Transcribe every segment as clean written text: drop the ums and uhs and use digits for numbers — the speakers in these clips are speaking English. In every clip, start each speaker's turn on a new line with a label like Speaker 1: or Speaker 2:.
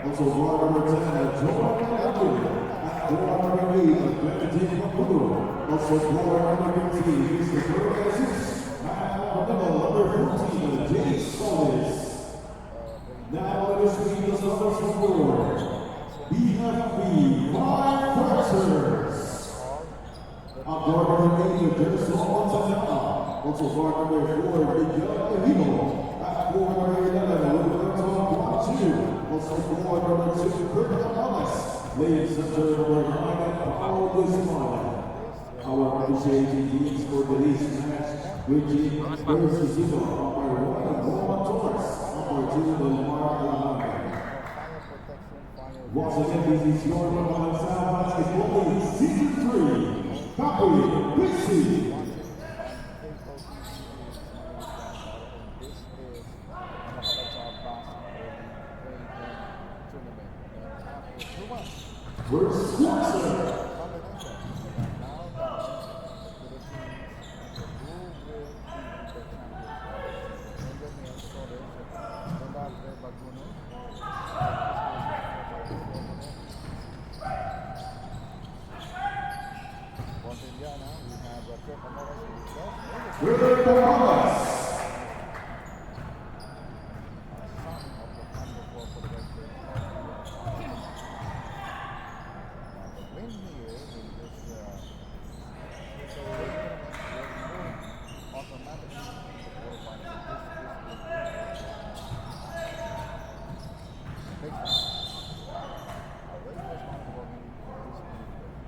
Speaker 1: Also, guard number 10, Jordan Edwin. At guard number 8, Benedict Maputo. Also, guard number 15, Mr. Perez. And number 14, Jay Solis. Now let us meet the stars from board. PNP Peacekeepers. At guard number 8, Dennis Montana. Also, guard number 4, Miguel Evino. At guard number 11, Roberto Guachu. Also, guard number 2, Kurt Thomas. Ladies and gentlemen, I Paul Guzman. Our appreciating teams for today's match, Richie versus Zito, number 1, Roman Torres, number 2, Lamar Alhamid. Once again, this is your Roman Basketball League Season 3, Copy, Pixie. First quarter.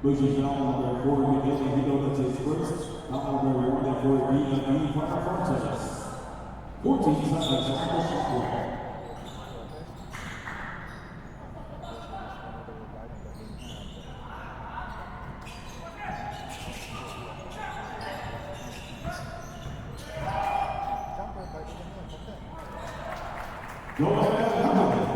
Speaker 1: Ladies and gentlemen, number 4, Miguel Evino takes first. Number 1, for PNP Peacekeepers. 14 seconds on the shot clock. Go ahead, Hamilton.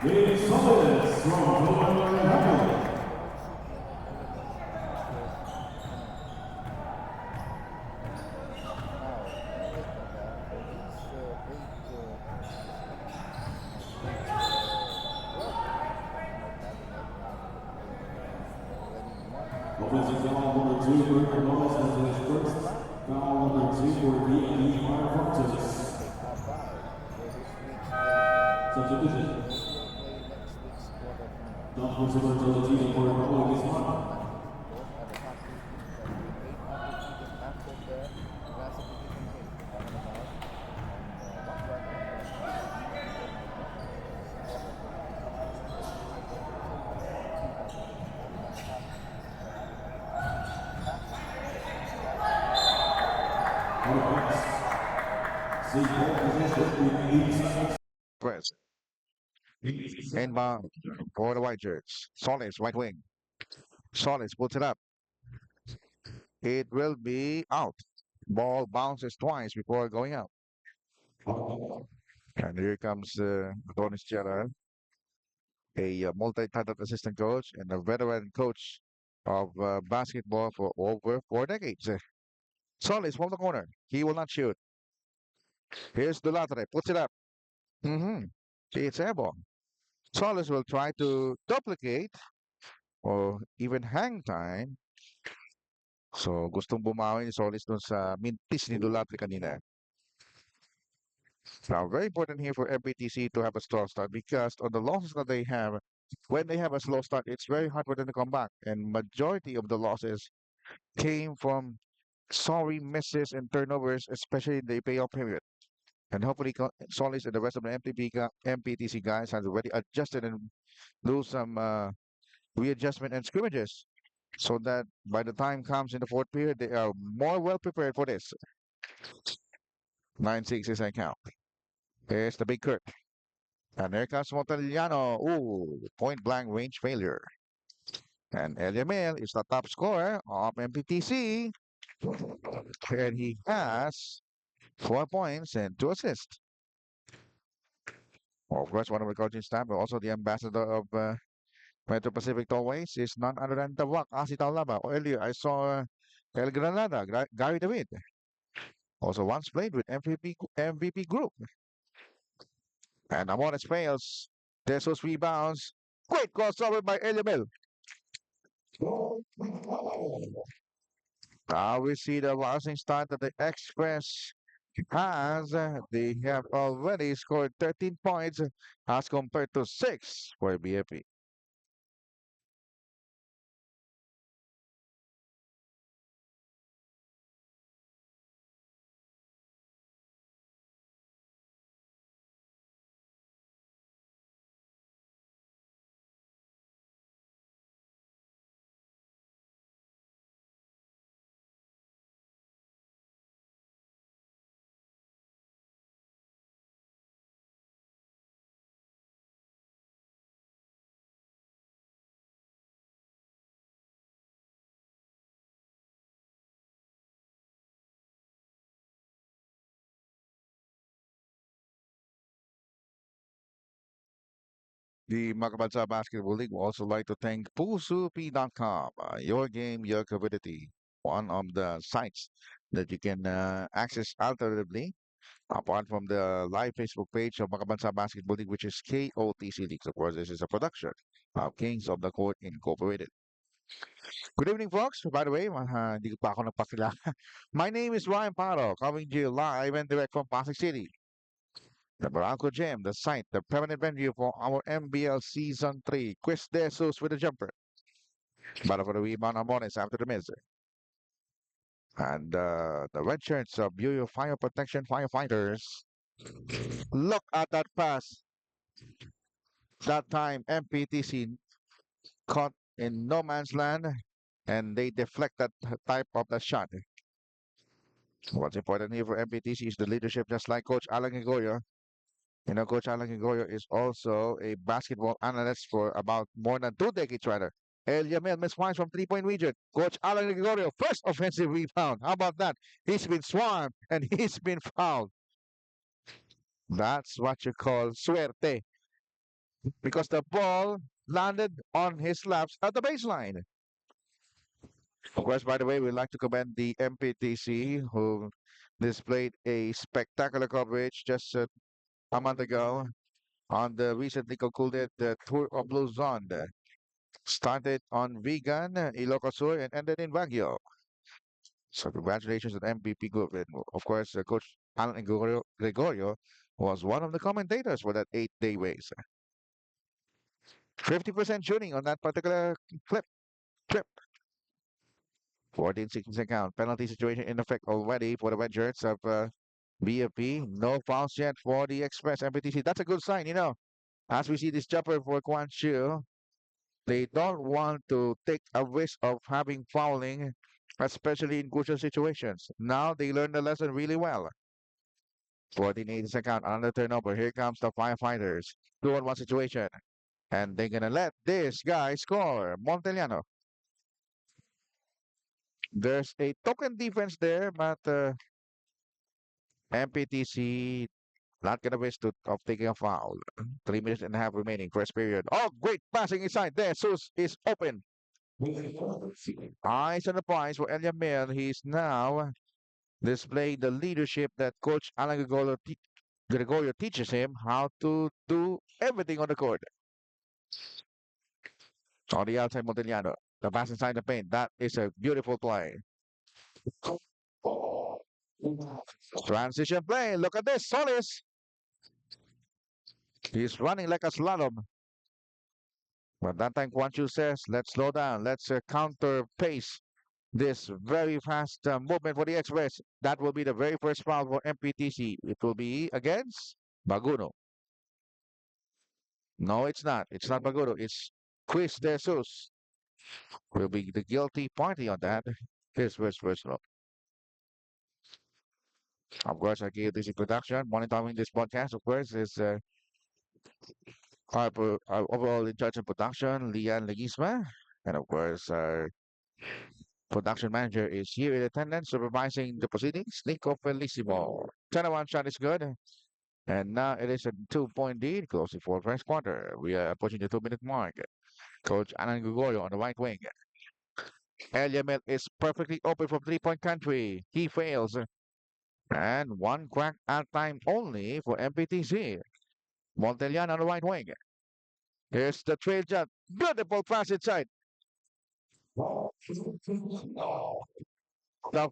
Speaker 1: It's Solis from Golden Hamilton. Offensive foul number 2 for Columbus as his first foul number 2 for PNP Peacekeepers. Substitution. Don't force the team for Paul Guzman. The ball possession in 8 seconds.
Speaker 2: Press. Inbound for the White Shirts. Solis, right wing. Solis puts it up. It will be out. Ball bounces twice before going out. And here comes Tony Stella, a multi-titled assistant coach and a veteran coach of basketball for over 4 decades. Solis from the corner. He will not shoot. Here's Dulatare. Puts it up. Mm-hmm. It's airball. Solis will try to duplicate or even hang time. So, gustong bumawi ni Solis dun sa mintis ni Dulatare kanina. Now, very important here for MPTC to have a strong start because on the losses that they have, when they have a slow start, it's very hard for them to come back. And majority of the losses came from sorry misses and turnovers, especially in the payoff period. And hopefully, Solis and the rest of the MPTC guys has already adjusted and do some readjustment and scrimmages so that by the time comes in the fourth period, they are more well prepared for this. 9-6 is a count. There's the big Kurt. And there comes Montaliano. Ooh, point blank range failure. And Eliamel is the top scorer of MPTC. And he has 4 points and 2 assists. Of course, one of the coaching staff, but also the ambassador of Metro Pacific Tollways is none other than the Wak Asi Taulaba. Earlier, I saw El Granada, Gary David. Also once played with MVP Group. And Amores fails. Jesus rebounds. Great crossover by Eliamel. Now we see the rising start that the Express has. They have already scored 13 points as compared to 6 for BFP. The Makabansa Basketball League would also like to thank PulsuP.com, your game, your community, one of the sites that you can access alternatively, apart from the live Facebook page of Makabansa Basketball League, which is KOTC Leagues. Of course, this is a production of Kings of the Court Incorporated. Good evening, folks. By the way, hindi ko pa ako nagpakilala. My name is Ryan Paro, coming to you live and direct from Pasig City. The Barranco Gym, the site, the permanent venue for our MBL Season 3. Chris De Jesus with a jumper. Battle for the rebound Amones after the miss. And the red shirts of Bureau Fire Protection Firefighters. Look at that pass. That time, MPTC caught in no man's land and they deflect that type of the shot. What's important here for MPTC is the leadership, just like Coach Alan Gregorio. You know, Coach Alan Gregorio is also a basketball analyst for about more than 2 decades, rather. El Yamel misfires from three-point region. Coach Alan Gregorio, first offensive rebound. How about that? He's been swarmed and he's been fouled. That's what you call suerte. Because the ball landed on his laps at the baseline. Of course, by the way, we'd like to commend the MPTC who displayed a spectacular coverage just a month ago on the recently concluded Tour of Luzon. Started on Vigan, Ilocos Sur, and ended in Baguio. So congratulations to the MVP group. And of course, Coach Alan Gregorio was one of the commentators for that 8-day race. 50% shooting on that particular trip. 14 seconds account. Penalty situation in effect already for the red shirts of BFP. No fouls yet for the Express MPTC. That's a good sign, you know. As we see this jumper for Quan Chiu, they don't want to take a risk of having fouling, especially in crucial situations. Now they learned the lesson really well. 1480 second, another turnover. Here comes the firefighters. 2-on-1 situation. And they're gonna let this guy score. Monteliano. There's a token defense there, but MPTC not gonna risk of taking a foul. 3 minutes and a half remaining, first period. Oh, great passing inside there. Sus is open. Eyes on the prize for Elia Mill. He's now displaying the leadership that Coach Alan Gregorio teaches him how to do everything on the court. On the outside, Montellano. The pass inside the paint. That is a beautiful play. Transition play. Look at this. Solis. He's running like a slalom. But that time, Quan Chu says, let's slow down. Let's counter pace this very fast movement for the Express. That will be the very first foul for MPTC. It will be against Baguno. No, it's not. It's not Baguno. It's Chris De Jesus. Will be the guilty party on that. His first look. Of course, I gave this introduction. Monitoring this podcast, of course, is our overall in charge of production, Lian Legisma. And of course, our production manager is here in attendance, supervising the proceedings, Nico Felicimo. 10-1 shot is good. And now it is a 2-point lead, closing for first quarter. We are approaching the 2-minute mark. Coach Alan Gregorio on the right wing. Eliamel is perfectly open from three-point country. He fails. And one crack at time only for MPTC. Montelian on the right wing. Here's the trail shot. Beautiful pass inside. The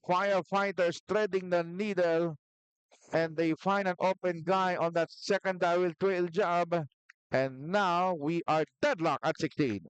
Speaker 2: firefighters threading the needle and they find an open guy on that secondary trail job. And now we are deadlocked at 16.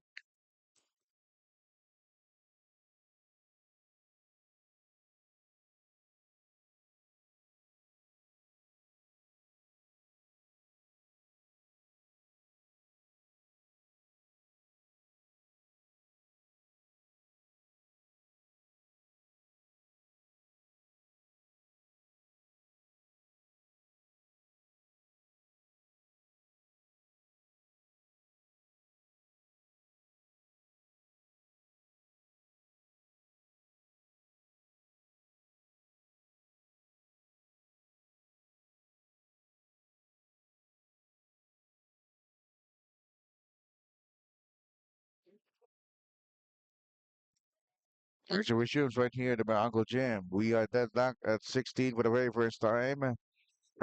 Speaker 2: So resumes right here to my Uncle Jim. We are deadlocked at 16 for the very first time.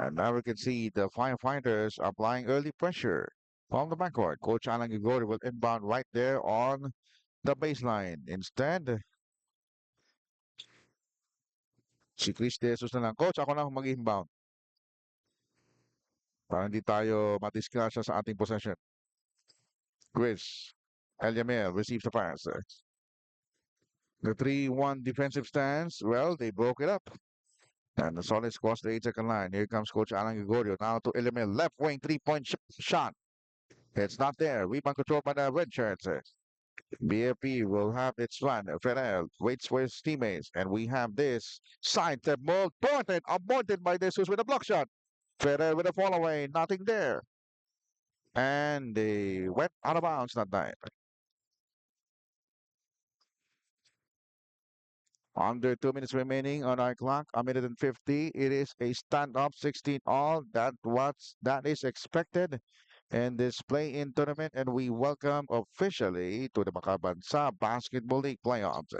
Speaker 2: And now we can see the firefighters applying early pressure from the backcourt. Coach Alan Gregorio will inbound right there on the baseline. Instead, si Chris De Jesus na lang. Coach, ako na mag-inbound. Para hindi tayo madiskasya sa ating possession. Chris, Eliamel receives the pass. The 3-1 defensive stance, well, they broke it up. And the Solids cross the 8-second line. Here comes Coach Alan Gregorio. Now to Eliamel. Left wing 3-point shot. It's not there. Rebound controlled by the red shirts. BFP will have its run. Ferrer waits for his teammates. And we have this side step move. Aborted by Jesus with a block shot. Ferrer with a fall away. Nothing there. And they went out of bounds that time. Under 2 minutes remaining on our clock, a minute and 50. It is a stand-up 16 all. That is expected in this play-in tournament, and we welcome officially to the Makabansa Basketball League playoffs.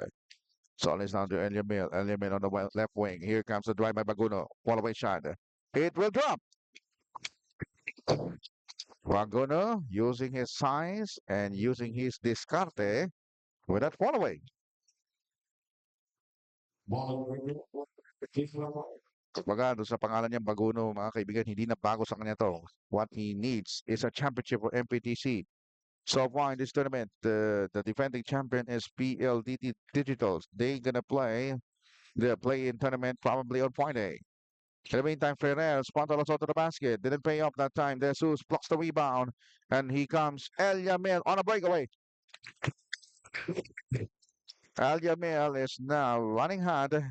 Speaker 2: Solis down to Eliamil. Eliamil on the left wing. Here comes the drive by Baguno. Fall-away shot. It will drop. Baguno using his size and using his discarte with that fall-away. Kumbaga, doon sa pangalan niyang Baguno, mga kaibigan, hindi na bago sa kanya to. What he needs is a championship for MPTC. So far in this tournament, the defending champion is PLDT Digitals. They're gonna play the play-in tournament probably on Friday. In the meantime, Ferrer spun to the basket. Didn't pay off that time. Jesus blocks the rebound. And he comes El Yamil on a breakaway. El Yamil is now running hard.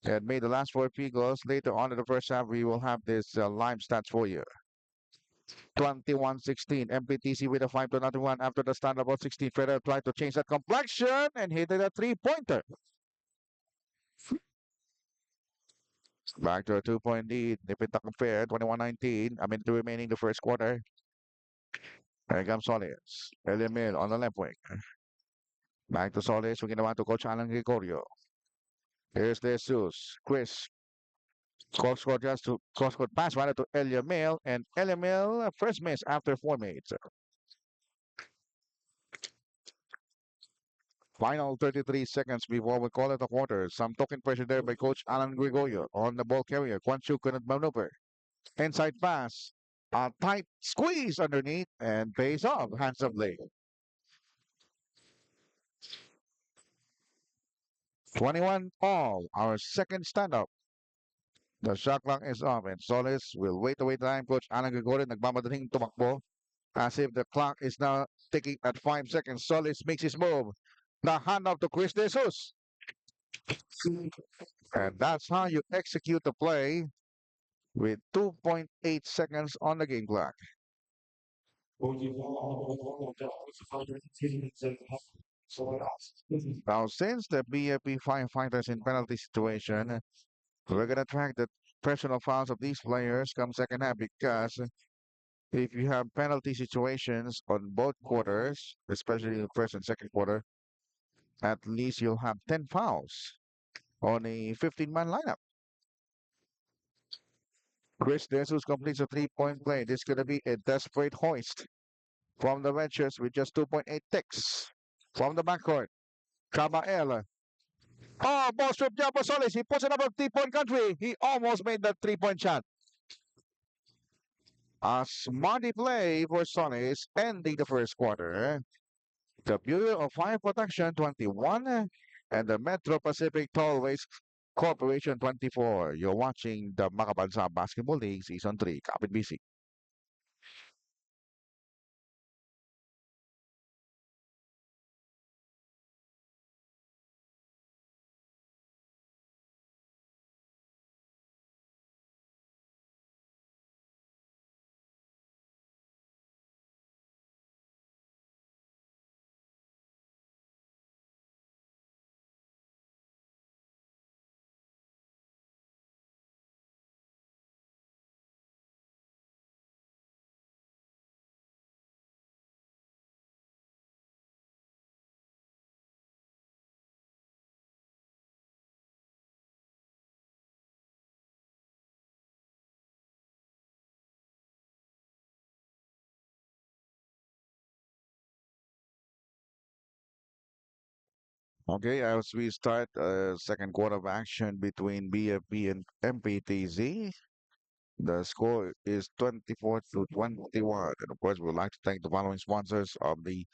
Speaker 2: and made the last four free goals. Later on in the first half, we will have this live stats for you. 21-16, MPTC with a 5-1 after the stand about 16. Federer tried to change that complexion and hit it a three-pointer. Back to a 2-point lead. If it compare 21-19, I mean, the remaining the first quarter. Here comes Solis. Eliamil on the left wing. Back to Solis. We're going to Coach Alan Gregorio. Here's Jesus. Chris. Cross court pass right to Eliamil. And Eliamil first miss after 4 minutes. Final 33 seconds before we call it a quarter. Some token pressure there by Coach Alan Gregorio on the ball carrier. Quan Chu couldn't maneuver. Inside pass. A tight squeeze underneath and pays off handsomely. 21 all. Our second stand-up. The shot clock is off and Solis will wait away time. Coach Alan Gregorio nagmamadaling tumakbo as if the clock is now ticking at 5 seconds. Solis makes his move. The handoff to Chris Jesus. And that's how you execute the play with 2.8 seconds on the game clock. Now, since the BFP firefighters in penalty situation, we're going to track the personal fouls of these players come second half because if you have penalty situations on both quarters, especially the first and second quarter, at least you'll have 10 fouls on a 15-man lineup. Chris Jesus completes a three-point play. This is going to be a desperate hoist from the red shirts with just 2.8 ticks from the backcourt. Cabael. Oh, ball strip jump for Solis. He puts it up a three-point country. He almost made that three-point shot. A smarty play for Solis ending the first quarter. The Bureau of Fire Protection 21 and the Metro Pacific Tollways Corporation 24. You're watching the Makabansa Basketball League Season 3. Kapit BC. Okay, as we start second quarter of action between BFP and MPTZ, the score is 24 to 21. And of course, we would like to thank the following sponsors of the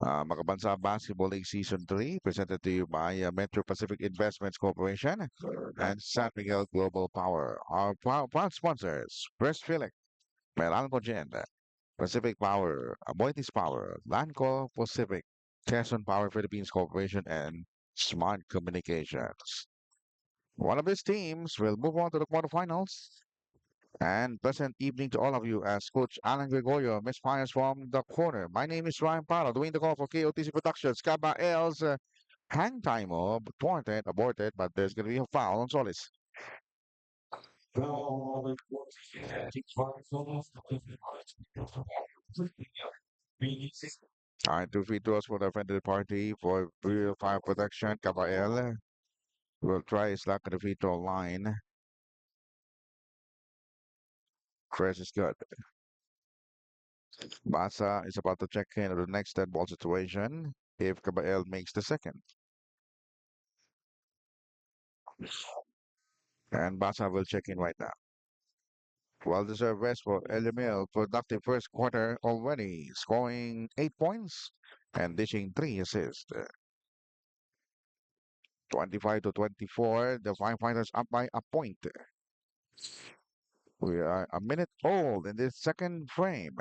Speaker 2: Makabansa Basketball League Season 3, presented to you by Metro Pacific Investments Corporation and San Miguel Global Power. Our proud sponsors, First Felix, Melanco Gen, Pacific Power, Aboitiz Power, Lanco Pacific, Quezon Power Philippines Corporation, and Smart Communications. One of these teams will move on to the quarterfinals. And pleasant evening to all of you as Coach Alan Gregorio misfires from the corner. My name is Ryan Parra, doing the call for KOTC Productions. Kaba L's hang time aborted, but there's going to be a foul on Solis. All right, two free throws for the offended party for real fire protection. Kaba L will try his luck at the free throw line. Chris is good. Basa is about to check in on the next dead ball situation if Kabael makes the second. And Basa will check in right now. Well-deserved rest for Elimil. Productive first quarter already, scoring 8 points and dishing 3 assists. 25 to 24, the firefighters up by a point. We are a minute old in this second frame.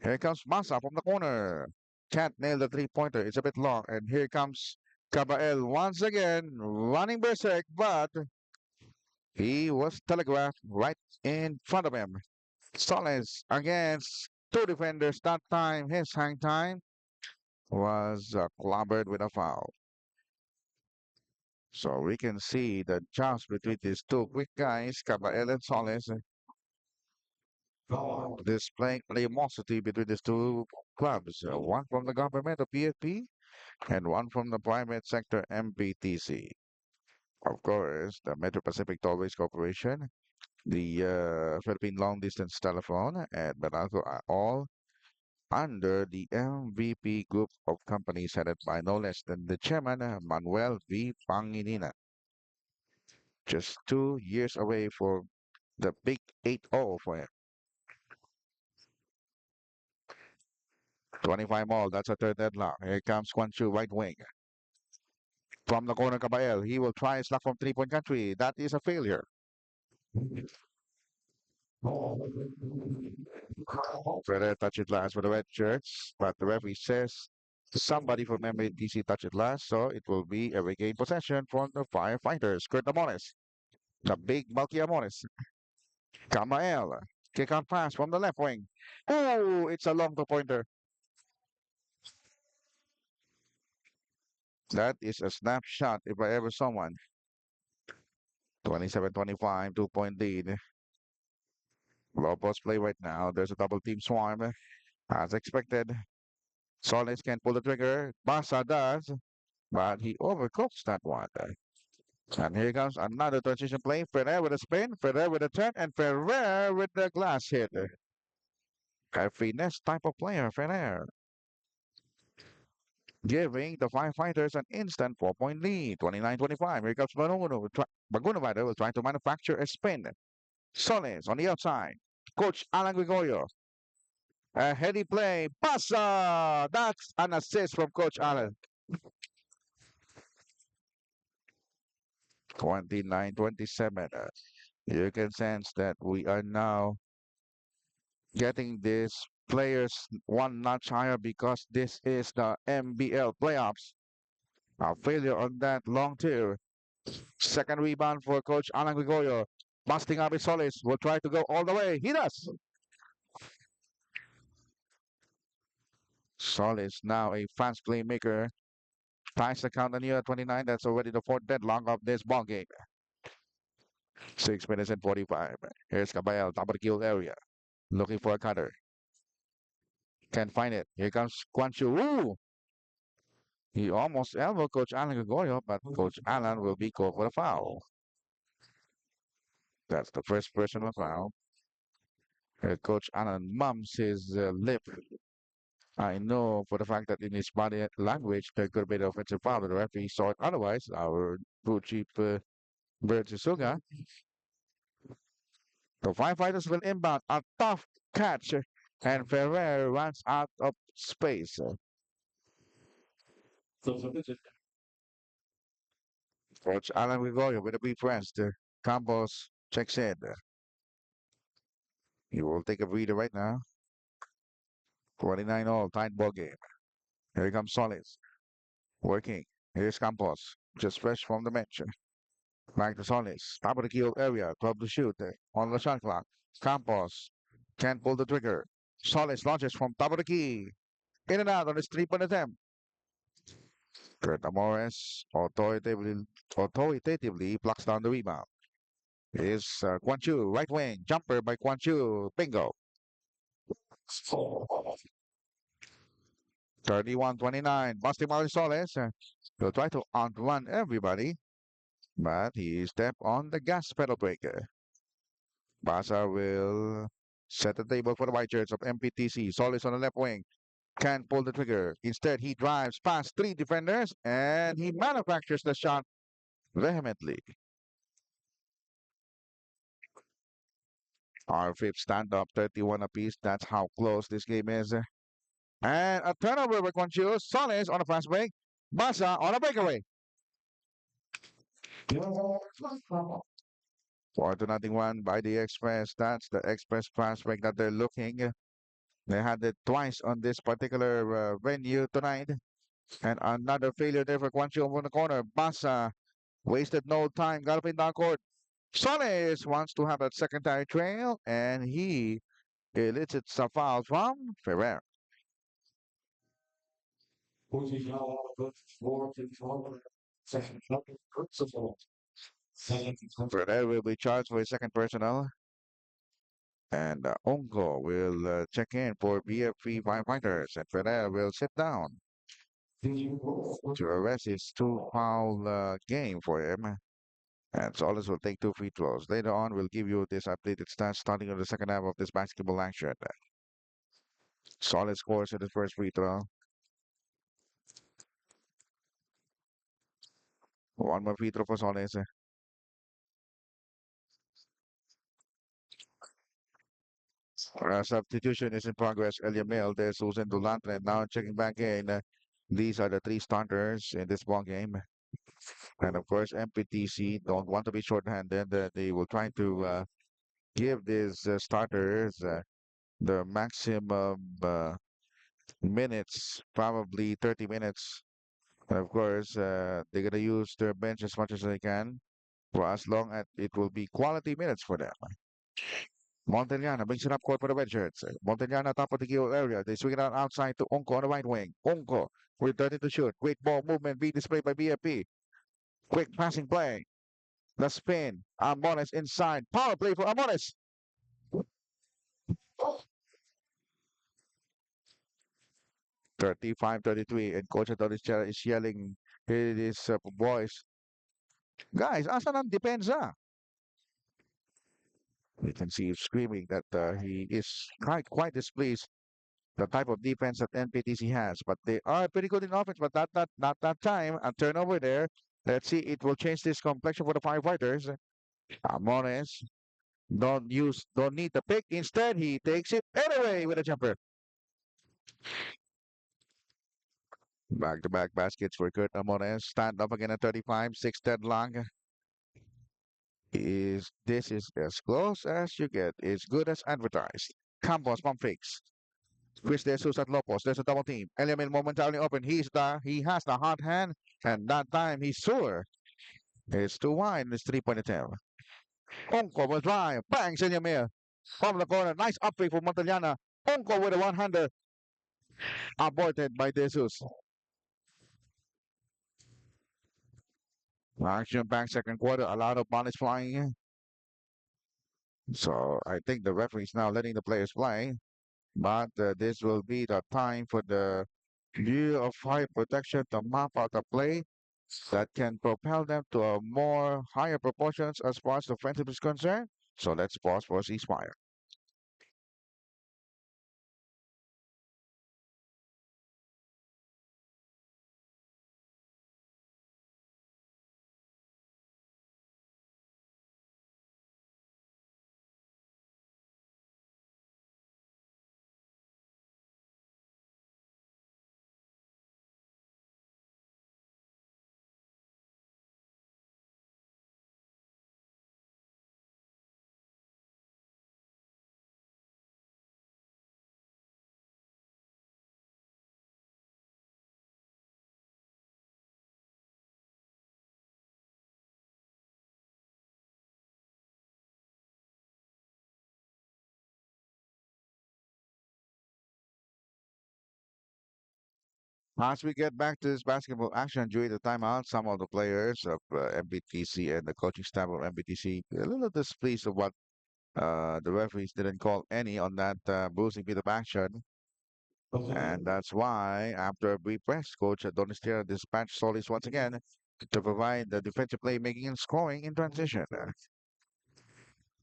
Speaker 2: Here comes Masa from the corner. Can't nail the three-pointer. It's a bit long. And here comes Cabael once again, running berserk, but He was telegraphed right in front of him. Solis against two defenders that time. His hang time was clobbered with a foul. So we can see the joust between these two quick guys, Caballero and Solis, displaying animosity between these two clubs. One from the government of PNP and one from the private sector MPTC. Of course, the Metro Pacific Tollways Corporation, the Philippine Long Distance Telephone, and Baralco are all under the MVP group of companies headed by no less than the chairman, Manuel V. Pangilinan. Just 2 years away for the big 8-0 for him. 25 all, that's a third deadlock. Here comes Quan Chu, right wing. From the corner, Caballero, he will try his luck from three-point country. That is a failure. Further touch it last for the red shirts, but the referee says somebody from MADC touched it last, so it will be a regained possession from the firefighters. Kurt Amores, the big bulky Amores. Kamael, kick out pass from the left wing. Oh, it's a long two-pointer. That is a snapshot if I ever saw one. 27-25, 2-point lead. Low post play right now. There's a double team swarm. As expected, Solis can pull the trigger. Basa does, but he overcooks that one. And here comes another transition play. Ferrer with a spin, Ferrer with a turn, and Ferrer with the glass hit. A finesse type of player, Ferrer. Giving the firefighters an instant 4-point lead. 29-25. Here comes Baguno. Baguno will try to manufacture a spin. Solis on the outside. Coach Alan Gregorio. A heady play. Pasa! That's an assist from Coach Alan. 29-27. You can sense that we are now getting these players one notch higher because this is the MBL playoffs. A failure on that long tier. Second rebound for Coach Alan Gregorio. Busting up his Solis. Will try to go all the way. He does. Solis now a fast playmaker. Ties the count on year 29. That's already the fourth deadlock of this ball game. 6 minutes and 45. Here's Caballero, top of the kill area. Looking for a cutter. Can't find it. Here comes Quan Chu. Ooh! He almost elbowed Coach Alan Gregorio, but Coach Alan will be called for a foul. That's the first personal foul. Coach Alan mumps his lip. I know for the fact that in his body language there could be the offensive foul, but the referee saw it otherwise. Our blue chief Bird Susuga. The firefighters will inbound a tough catch, and Ferrer runs out of space. Coach Alan Gregorio with a big rest. Campos checks in. He will take a breather right now. 29 all, tight ball game. Here comes Solis. Working. Here's Campos. Just fresh from the bench. Back to Solis. Top of the kill area. Club to shoot. On the shot clock. Campos can't pull the trigger. Solis launches from top of the key. In and out on his three-point attempt. Kurt Amores authoritatively blocks down the rebound. Is Quan Chu, right wing. Jumper by Quan Chu. Bingo. 31-29. Busty Marisoles will try to outrun everybody, but he stepped on the gas pedal brake. Basa will set the table for the white shirts of MPTC. Solis on the left wing. Can't pull the trigger. Instead, he drives past three defenders and he manufactures the shot vehemently. Our fifth stand-up, 31 apiece. That's how close this game is. And a turnover by Quan Chu. Solis on a fast break. Basa on a breakaway. 4-0 won by the Express. That's the Express fast break that they're looking. They had it twice on this particular venue tonight. And another failure there for Quan Chu over the corner. Basa wasted no time. Got up in down court. Solis wants to have a secondary trail, and he elicits a foul from Ferrer. Ferrer will be charged for his second personal, and Ongo will check in for BFP firefighters, and Ferrer will sit down to arrest his two foul game for him. And Solis will take two free throws. Later on, we'll give you this updated stats starting on the second half of this basketball action. Solis scores at his first free throw. One more free throw for Solis. Substitution is in progress. Elia Mil, there's Susan Dulantre now checking back in. These are the three starters in this ball game. And of course, MPTC don't want to be shorthanded. They will try to give these starters the maximum minutes, probably 30 minutes. And of course, they're going to use their bench as much as they can for as long as it will be quality minutes for them. Montellana brings it up court for the Redshirts. Montellana top of the kill area. They swing it out outside to Onko on the right wing. Onko with 30 to shoot. Great ball movement being displayed by BFP. Quick passing play. The spin. Amones inside. Power play for Amones. 35-33. And Coach Adonis is yelling his boys. Guys, asan ang depensa? You can see him screaming that he is quite displeased the type of defense that NPTC has. But they are pretty good in offense, but not that time. A turnover there. Let's see, it will change this complexion for the firefighters. Amones don't need the pick. Instead, he takes it anyway with a jumper. Back-to-back baskets for Kurt Amones. Stand up again at 35, 6 deadlock. This is as close as you get. It's good as advertised. Campos pump fakes. Chris De Jesus at low post. There's a double team. Eliamil momentarily open. He has the hot hand, and that time he's sure. It's too wide. It's 3-point attempt. Onko will drive. Bangs Eliamil. From the corner. Nice up fake for Montellana. Onko with a one-hander. Aborted by De Jesus. Action back second quarter. A lot of ball is flying. So I think the referee is now letting the players play. But this will be the time for the view of high protection to map out a play that can propel them to a more higher proportions as far as the offensive is concerned. So let's pause for a ceasefire. As we get back to this basketball action during the timeout, some of the players of MBTC and the coaching staff of MBTC a little displeased of what the referees didn't call any on that bruising bit of action. And that's why, after a brief rest, Coach Donistera dispatched Solis once again to provide the defensive playmaking and scoring in transition.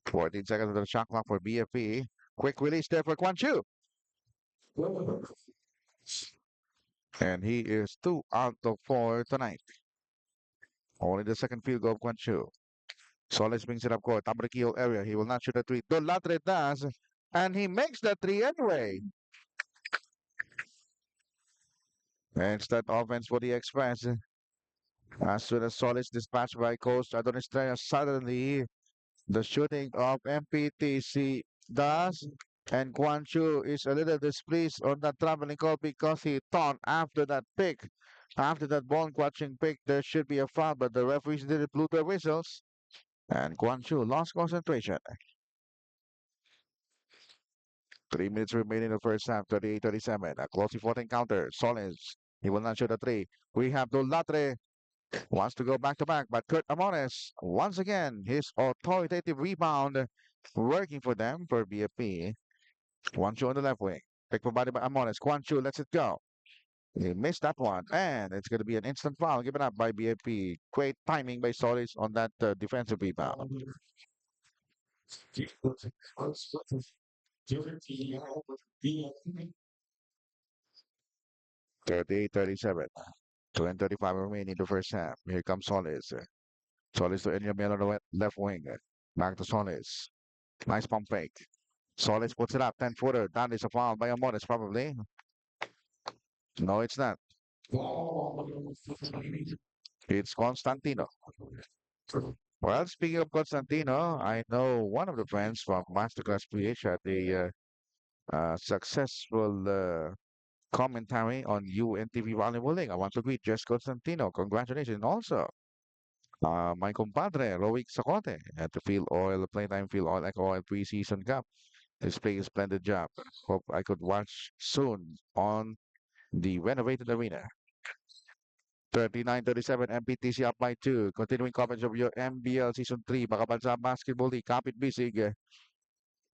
Speaker 2: 14 seconds of the shot clock for BFP. Quick release there for Quan Chu. And he is 2 out of 4 tonight. Only the second field goal of Quan Chu. Solis brings it up court, top of the keyhole area. He will not shoot a three. Dolatre does, and he makes the three anyway. And start offense for the Express. As soon as Solis dispatched by Coach Adonis Treya, suddenly the shooting of MPTC does. And Quan Chu is a little displeased on that traveling call because he thought after that pick, after that ball catching pick, there should be a foul, but the referees didn't blow their whistles. And Guangzhou lost concentration. 3 minutes remaining in the first half, 38-37. A closely fought encounter. Solis, he will not shoot a three. We have Dolatre, wants to go back to back, but Kurt Amones, once again, his authoritative rebound working for them for BFP. Guangzhou on the left wing. Pick provided by Amones. Guangzhou lets it go. He missed that one, and it's going to be an instant foul given up by BFP. Great timing by Solis on that defensive rebound. 38-37. 2:35 remaining in the first half. Here comes Solis. Solis to Enyamel on the left wing. Back to Solis. Nice pump fake. Solis puts it up. 10-footer. That is a foul by Amones probably. No, it's not. It's Constantino. Well, speaking of Constantino, I know one of the friends from Masterclass PH had a successful commentary on UNTV Volleyball. I want to greet Jess Constantino. Congratulations. Also, my compadre, Roic Sacote, at the Field Oil, Playtime Field Oil Eco Oil Preseason Cup. He's playing a splendid job. Hope I could watch soon on the renovated arena. 39-37 MPTC up by 2. Continuing coverage of your MBL Season 3 Bakabansa Basketball League. Kapit Bisig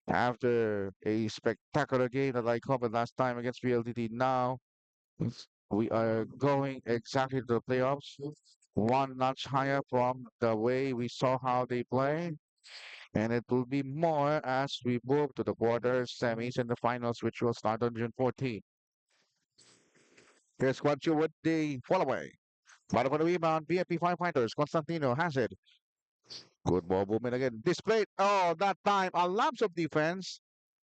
Speaker 2: after a spectacular game that I covered last time against PLDT. Now we are going exactly to the playoffs. One notch higher from the way we saw how they play. And it will be more as we move to the quarters, semis, and the finals, which will start on June 14th. Here's Quancho with the follow-away. Bottom of the rebound, BFP Firefighters. Constantino has it. Good ball movement again. Displayed. Oh, that time a lapse of defense,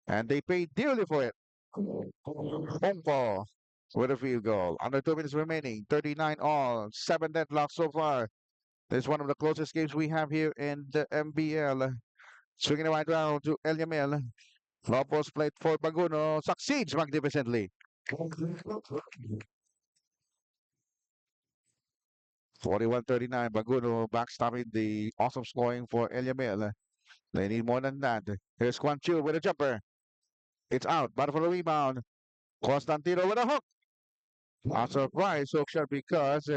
Speaker 2: and they paid dearly for it. Pompo with a field goal. Under 2 minutes remaining. 39 all. 7 deadlocks so far. This is one of the closest games we have here in the MBL. Swinging it right round to Eliamel. Lopez played for Baguno. Succeeds magnificently. 41-39. Baguno backstopping the awesome scoring for Eliamel. They need more than that. Here's Quan Chu with a jumper. It's out. Battle for the rebound. Constantino with a hook. A surprise hook shot because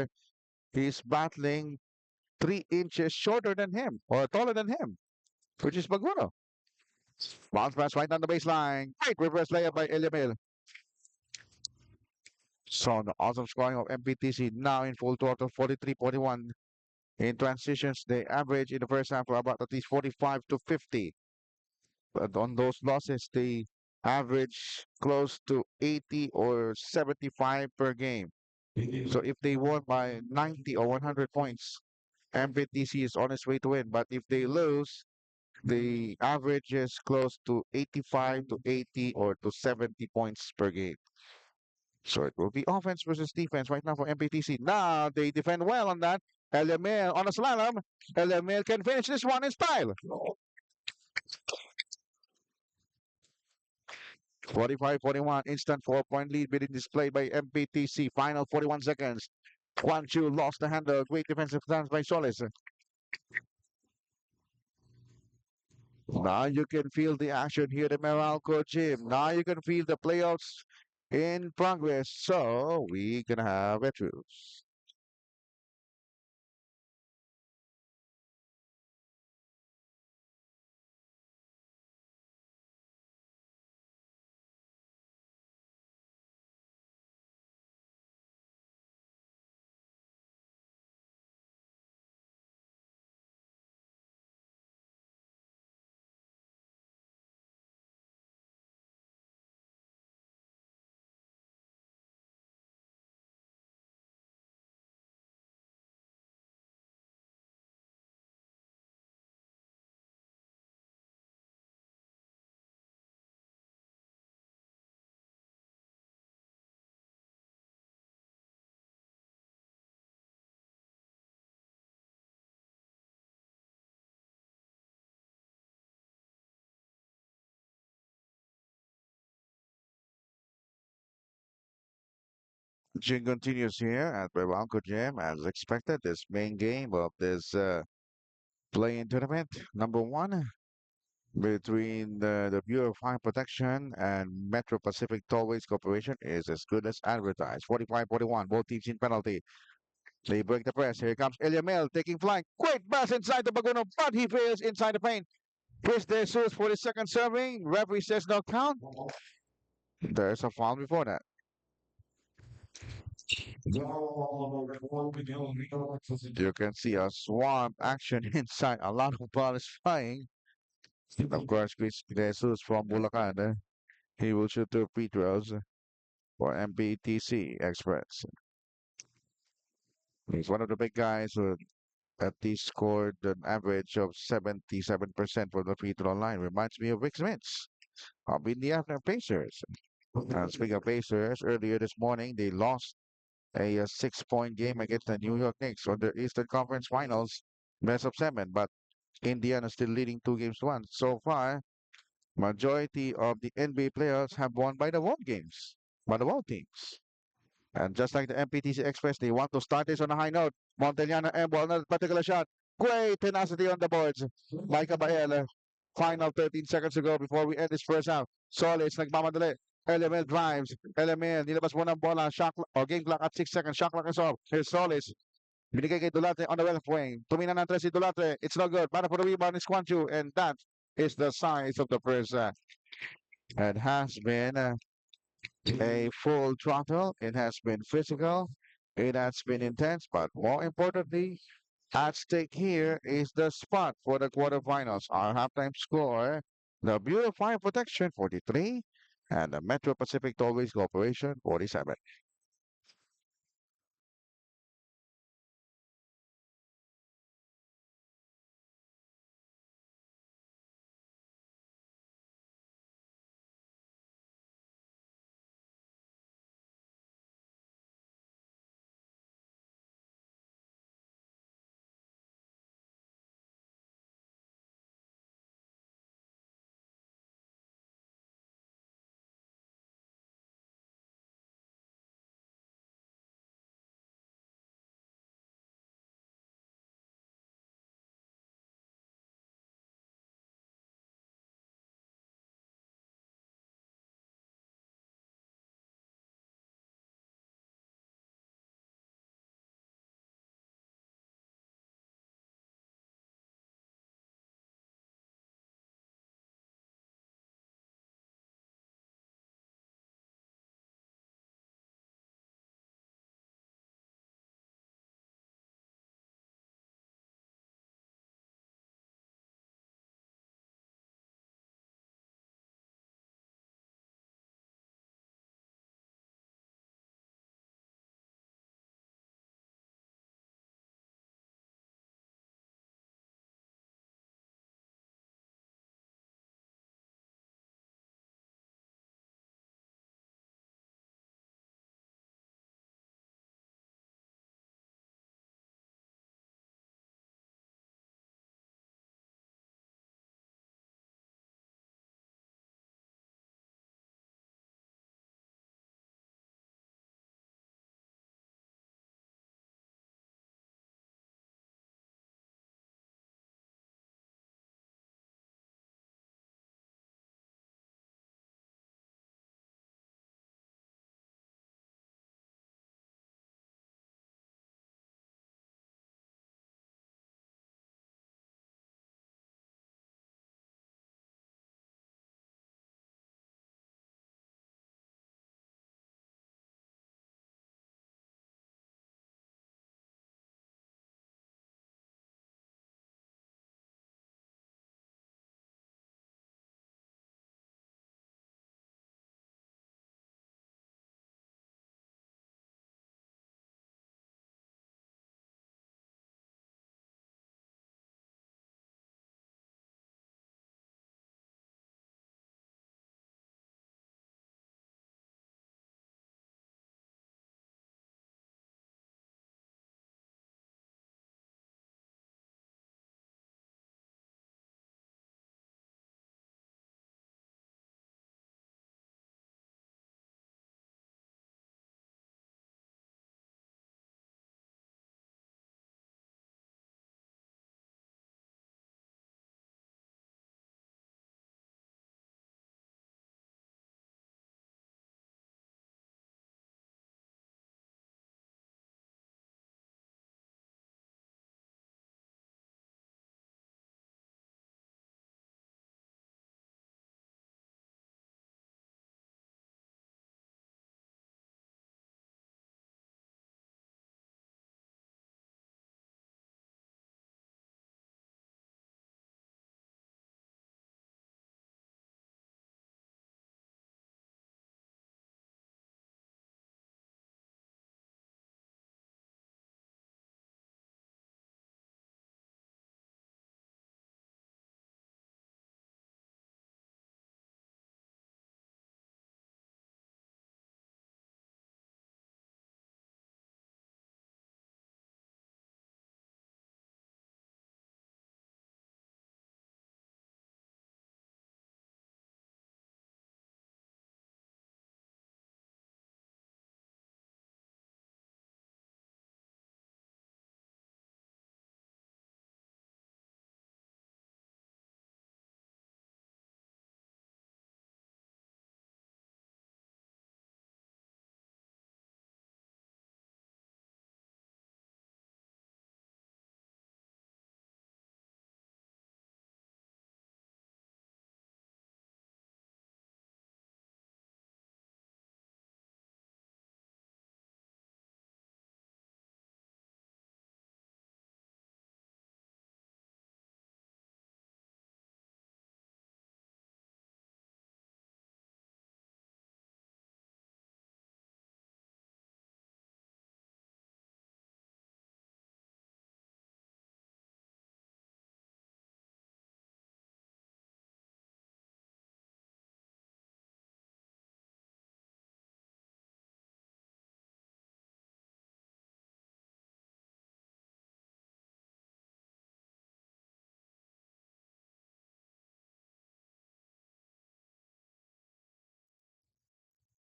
Speaker 2: he's battling 3 inches shorter than him or taller than him, which is Baguno. Bounce pass right down the baseline. Great reverse layup by Eliamel. So the awesome scoring of MPTC now in full total 43-41. In transitions, they average in the first half for about at least 45 to 50. But on those losses, they average close to 80 or 75 per game. So if they won by 90 or 100 points, MPTC is on its way to win. But if they lose, the average is close to 85 to 80 or to 70 points per game. So it will be offense versus defense right now for MPTC. Now they defend well on that. Elamil on a slalom. Elamil can finish this one in style. 45-41, instant 4-point lead being displayed by MPTC. Final 41 seconds. Quan Chu lost the handle. Great defensive stance by Solis. Now you can feel the action here at the Meralco Gym. Now you can feel the playoffs in progress. So we can have a truce. Gym continues here at Meralco Gym as expected. This main game of this Play-in tournament number one between the Bureau of Fire Protection and Metro Pacific Tollways Corporation is as good as advertised. 45-41, both teams in penalty. They break the press. Here comes Eliamel taking flank. Great pass inside the Baguno, but he fails inside the paint. Chris De Jesus for the second serving. Referee says no count. There's a foul before that. You can see a swarm action inside. A lot of balls flying. Of course, Chris De Jesus from Bulacan. He will shoot two free throws for MPTC experts. He's one of the big guys who at least scored an average of 77% from the free throw line. Reminds me of Rick Smith of Indiana Pacers. Speaking of Pacers, earlier this morning they lost a 6-point game against the New York Knicks on the Eastern Conference Finals, best of seven. But Indiana still leading 2 games to 1. So far, majority of the NBA players have won by the home games, by the home teams. And just like the MPTC Express, they want to start this on a high note. Montellano airball, another particular shot. Great tenacity on the boards. Micah Baela. Final 13 seconds to go before we end this first half. Solis, nagmamadali. Element drives. Element, nilabas mo ng bola. Shot o game clock at 6 seconds. Shot clock is off. Here's Solis. Binigay kay Dulate on the left wing. Tumina ng tres si Dulate. It's no good. Para for the rebound is Quanchu. And that is the size of the first half. It has been a full throttle. It has been physical. It has been intense, but more importantly, at stake here is the spot for the quarterfinals. Our halftime score, the Bureau of Fire Protection 43 and the Metro Pacific Tollways Corporation 47.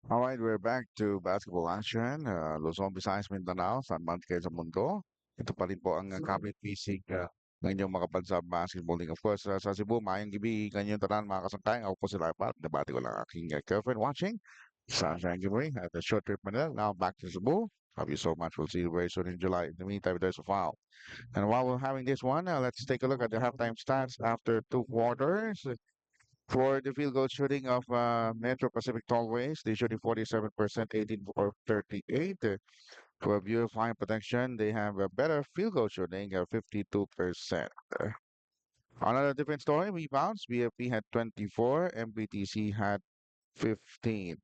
Speaker 2: All right, we're back to basketball action. Luzon, Visayas, Mindanao, saan man kayo sa mundo. Ito pa rin po ang Kapit Pisig ng inyong mga bansa basketball league. Of course, sa Cebu, mayang gabi, kanyang tanan mga kasangkay. Ako po sila pa. Nabati ko lang aking girlfriend watching. Sunshine Gabriel at the short trip Manila. Now back to Cebu. Love you so much. We'll see you very soon in July. In the meantime, there's a foul. And while we're having this one, let's take a look at the halftime stats after two quarters. For the field goal shooting of Metro Pacific Tollways, they shooting 47%, 18 or 38. For viewer fire protection, they have a better field goal shooting of 52%. Another different story, rebounds, BFP had 24, MPTC had 15.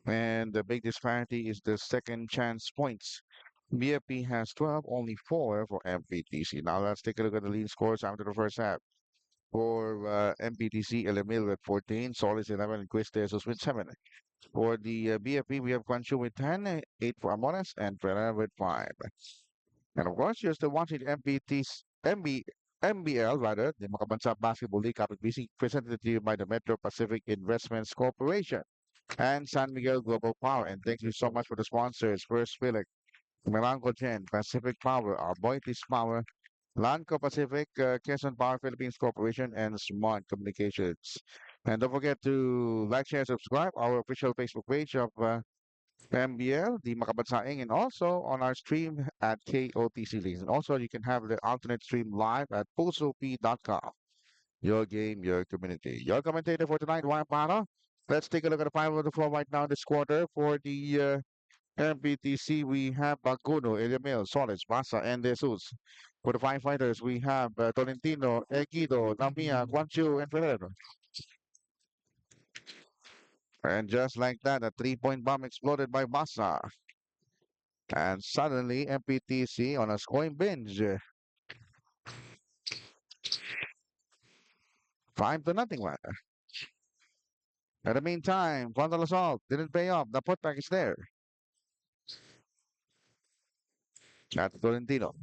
Speaker 2: And the big disparity is the second chance points. BFP has 12, only 4 for MPTC. Now let's take a look at the lead scores after the first half. For MPTC, Elamil with 14, Solis 11, and Quis Jesus with 7. For the BFP, we have Quanchu with 10, 8 for Amones, and Ferrer with 5. And of course, you're still watching MPT's MBL, rather, the Makabansa Basketball League Kapit BC, presented to you by the Metro Pacific Investments Corporation and San Miguel Global Power. And thank you so much for the sponsors. First, Philip, Melanco Gen, Pacific Power, Arboitis Power, Lanco Pacific, Quezon Power Philippines Corporation, and Smart Communications. And don't forget to like, share, subscribe our official Facebook page of MBL, the Makabansaing, and also on our stream at KOTC Links. And also, you can have the alternate stream live at pulsop.com. Your game, your community. Your commentator for tonight, Juan Para. Let's take a look at the final of the floor right now this quarter for the MPTC. We have Baguno, Eliamil, Solis, Basa, and Jesus. For the firefighters, we have Tolentino, Egido, Namia, Guanchu, and Ferrero. And just like that, a three-point bomb exploded by Basa. And suddenly, MPTC on a scoring binge. 5-0 man. In the meantime, frontal assault didn't pay off. The putback is there. At Tolentino.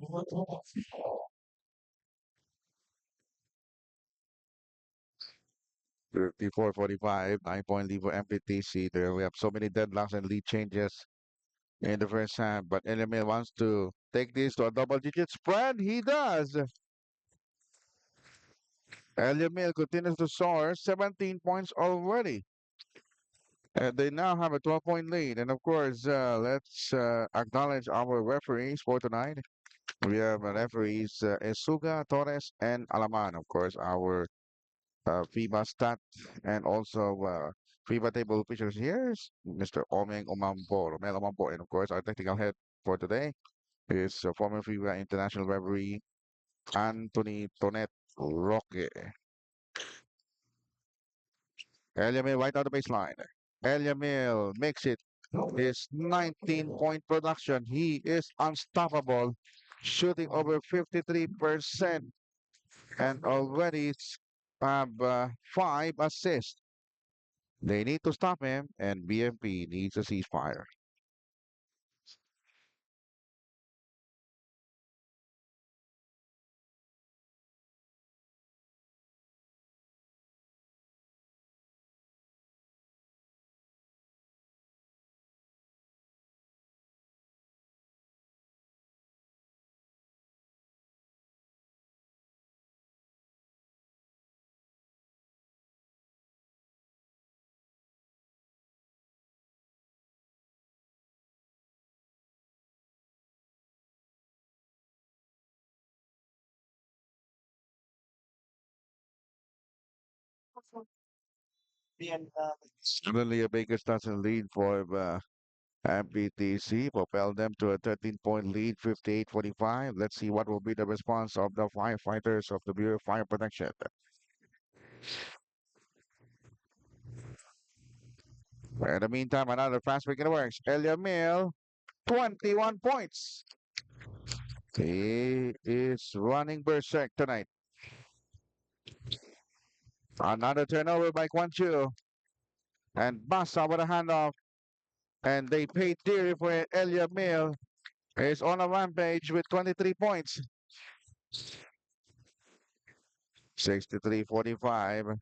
Speaker 2: 54-45, 9-point lead for MPTC. There we have so many deadlocks and lead changes in the first half, but Elimil wants to take this to a double-digit spread. He does. Elimil continues to soar, 17 points already. And they now have a 12-point lead. And of course, let's acknowledge our referees for tonight. We have referees Esuga, Torres, and Alaman. Of course, our FIBA stat and also FIBA table officials here is Mr. Omeng Omampo, Romel Omampo. And of course, our technical head for today is former FIBA international referee Anthony Tonet Roque. Eliamil right out the baseline. Eliamil makes it his 19-point production. He is unstoppable, shooting over 53% and already have 5 assists. They need to stop him, and BMP needs a ceasefire. Suddenly, a Baker Stetson lead for MPTC propelled them to a 13-point lead, 58-45. Let's see what will be the response of the firefighters of the Bureau of Fire Protection. In the meantime, another fast break in the works. Elia Mill, 21 points. He is running berserk tonight. Another turnover by Quan Chu. And Bassa with a handoff. And they paid dearly for it. Elia Mill is on a rampage with 23 points. 63-45.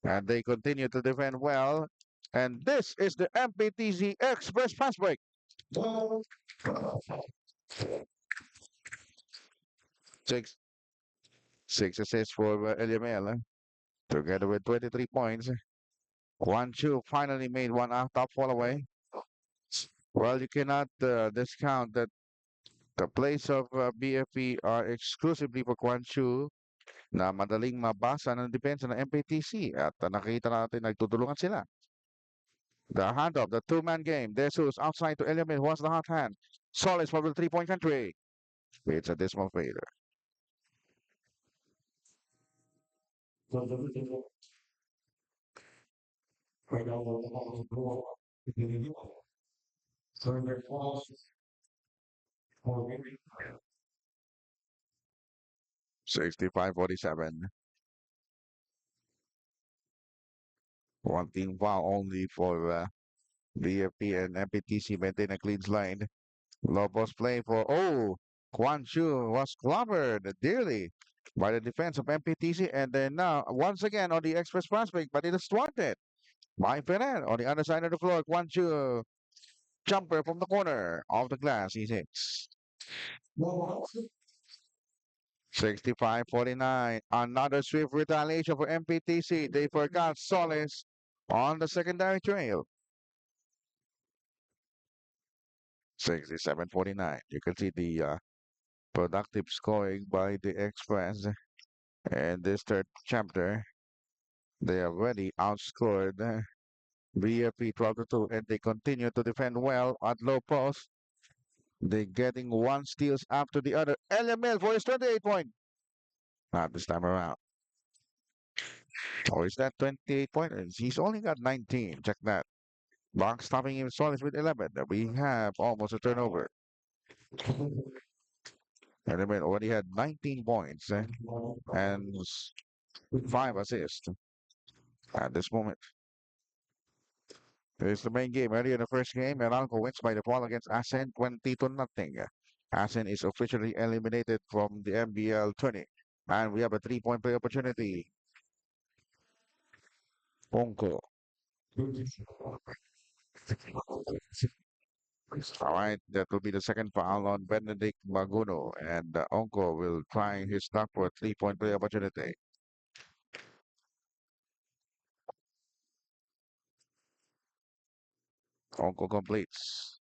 Speaker 2: And they continue to defend well. And this is the MPTZ Express Fast Break. Six, six assists for Eliamel, together with 23 points. Juan Chu finally made one top fall away. Well, you cannot discount that the plays of BFP are exclusively for Juan Chu na madaling mabasa ng depensa ng MPTC at nakita natin nagtutulungan sila. The handoff, the two-man game. Jesus outside to Eliamel, who has the hot hand. Solis for the three-point country. It's a dismal failure.
Speaker 3: Right now,
Speaker 2: 65-47. One team foul only for BFP and MPTC maintain a clean line. Lobos play for, Quan Chu was clobbered dearly by the defense of MPTC. And then now, once again on the Express prospect, but it is thwarted by Ferrer on the other side of the floor. Quan Chu jumper from the corner of the glass. He hits. 65-49. Another swift retaliation for MPTC. They forgot Solis on the secondary trail. 67-49. You can see the productive scoring by the Express. And this third chapter, they have already outscored BFP 12-2, and they continue to defend well at low post. They're getting one steals after the other. LML for his 28 point. Not this time around. Or is that 28 pointers? He's only got 19. Check that. Box stopping him Solis with 11. We have almost a turnover. LML already had 19 points and 5 assists at this moment. It's the main game. Earlier in the first game, Meralco wins by default against Asen 20-0. Asen is officially eliminated from the MBL tourney. And we have a three-point play opportunity. Onko. All right, that will be the second foul on Benedict Maguno. And Onko will try his luck for a three-point play opportunity. Onko completes.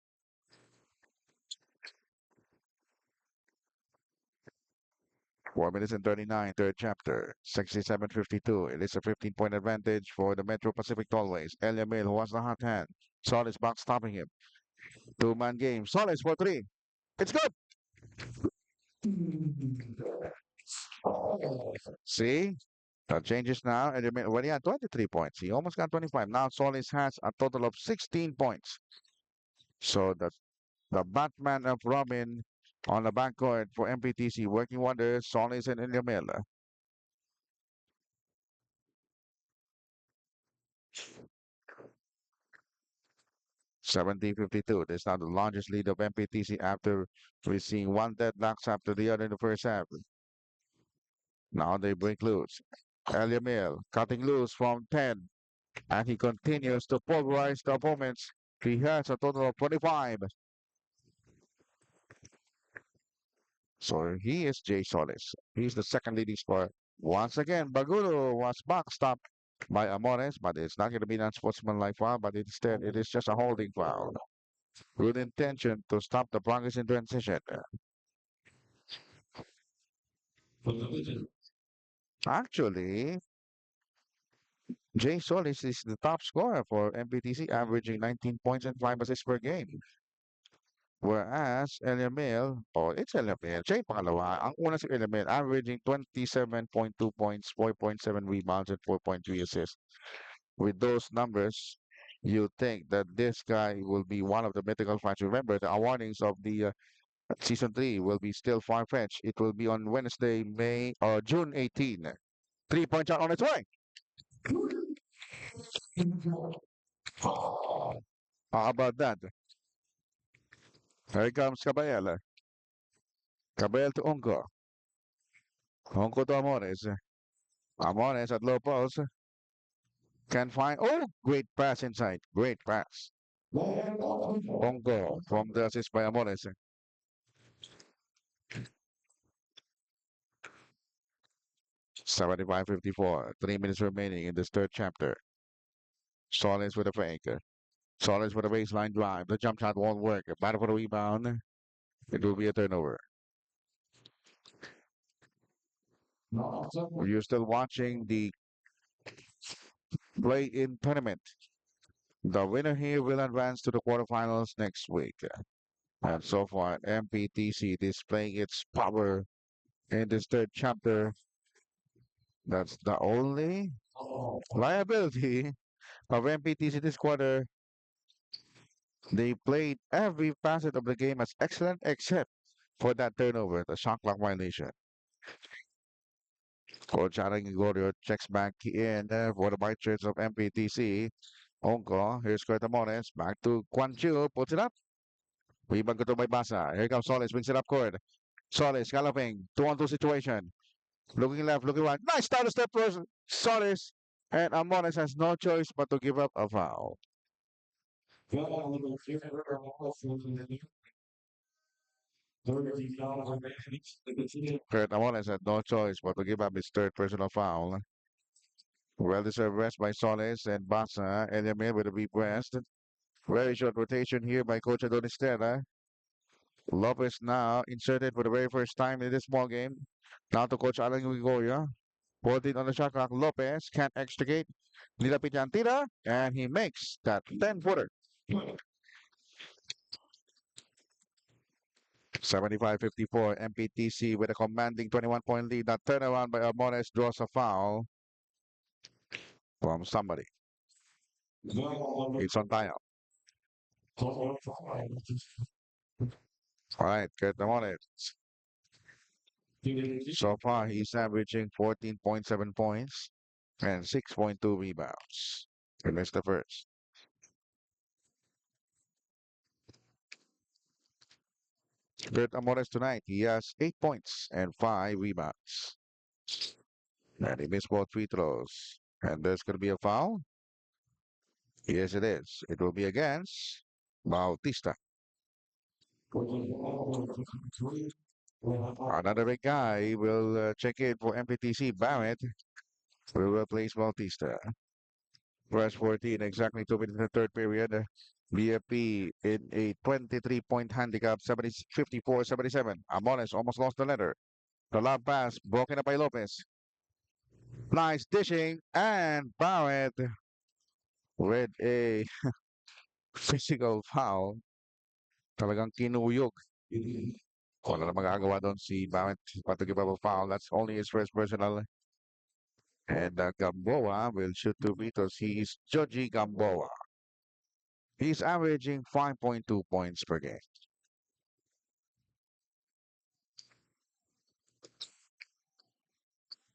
Speaker 2: 4 minutes and 39, third chapter, 67-52. It is a 15-point advantage for the Metro Pacific Tollways. Eliamil, who has the hot hand. Solis box stopping him. Two-man game. Solis for three. It's good. See? The changes now. Eliamil, well, he had 23 points. He almost got 25. Now Solis has a total of 16 points. So the Batman of Robin on the backcourt for MPTC working wonders. Solis and Eliamil. 70-52. This is now the largest lead of MPTC after we've seen one deadlocks after the other in the first half. Now they break loose. Eliamil cutting loose from 10. And he continues to pulverize the opponents. He has a total of 25. So he is Jay Solis. He's the second leading scorer. Once again, Bagulo was backstopped by Amores, but it's not going to be an unsportsmanlike foul, but instead it is just a holding foul. Good intention to stop the progress in transition. Actually, Jay Solis is the top scorer for MPTC, averaging 19 points and 5 assists per game. Whereas Eliamil, it's Eliamil, siya yung pangalawa. Ang una si Eliamil, averaging 27.2 points, 4.7 rebounds, and 4.3 assists. With those numbers, you think that this guy will be one of the mythical fights. Remember, the awardings of the Season 3 will be still far-fetched. It will be on Wednesday, June 18. 3-point shot on its way. How about that? Here comes Caballel. Caballel to Onko. Onko to Amores. Amores at low post. Can find. Oh, great pass inside. Great pass. Bongo from the assist by Amores. 75-54. 3 minutes remaining in this third chapter. Solis with a fake. Solis with a baseline drive. The jump shot won't work. Battle for the rebound. It will be a turnover. You're still watching the play-in tournament. The winner here will advance to the quarterfinals next week. And so far, MPTC displaying its power in this third chapter. That's the only liability of MPTC this quarter. They played every facet of the game as excellent except for that turnover, the shot clock violation. Coach Alan Gregorio checks back in for the white shirts of MPTC. Onko, here's Cortamones, back to Quan Chiu, puts it up. Rebound to by Basa. Here comes Solis, brings it up court. Solis galloping, 2-on-2 situation. Looking left, looking right. Nice start step first. Solis. And Amones has no choice but to give up a foul. Kurt Amones had no choice but to give up his third personal foul. Well-deserved rest by Solis and Basa. Eliamir with a deep rest. Very short rotation here by Coach Adonistera. Lopez now inserted for the very first time in this small game. Now to Coach Alan Gregorio. 14 on the shot clock. Lopez can't extricate. Nilapit niya ang tira. And he makes that 10-footer. 75-54. MPTC with a commanding 21-point lead. That turnaround by Amores draws a foul from somebody. It's on time. All right, Kurt Amores. So far, he's averaging 14.7 points and 6.2 rebounds. He missed the first. Kurt Amores tonight, he has 8 points and 5 rebounds. And he missed both free throws. And there's going to be a foul. Yes, it is. It will be against Bautista. Another big guy will check in for MPTC. Barrett will replace Bautista. Press 14, exactly 2 minutes in the third period. BFP in a 23-point handicap, 54-77. Amones almost lost the letter. The lob pass broken up by Lopez. Nice dishing, and Barrett with a physical foul. Talagang kinuyog. Wala na magagawa doon si Barrett but to give up a foul. That's only his first personal. And Gamboa will shoot 2 free throws. He is Joji Gamboa. He's averaging 5.2 points per game.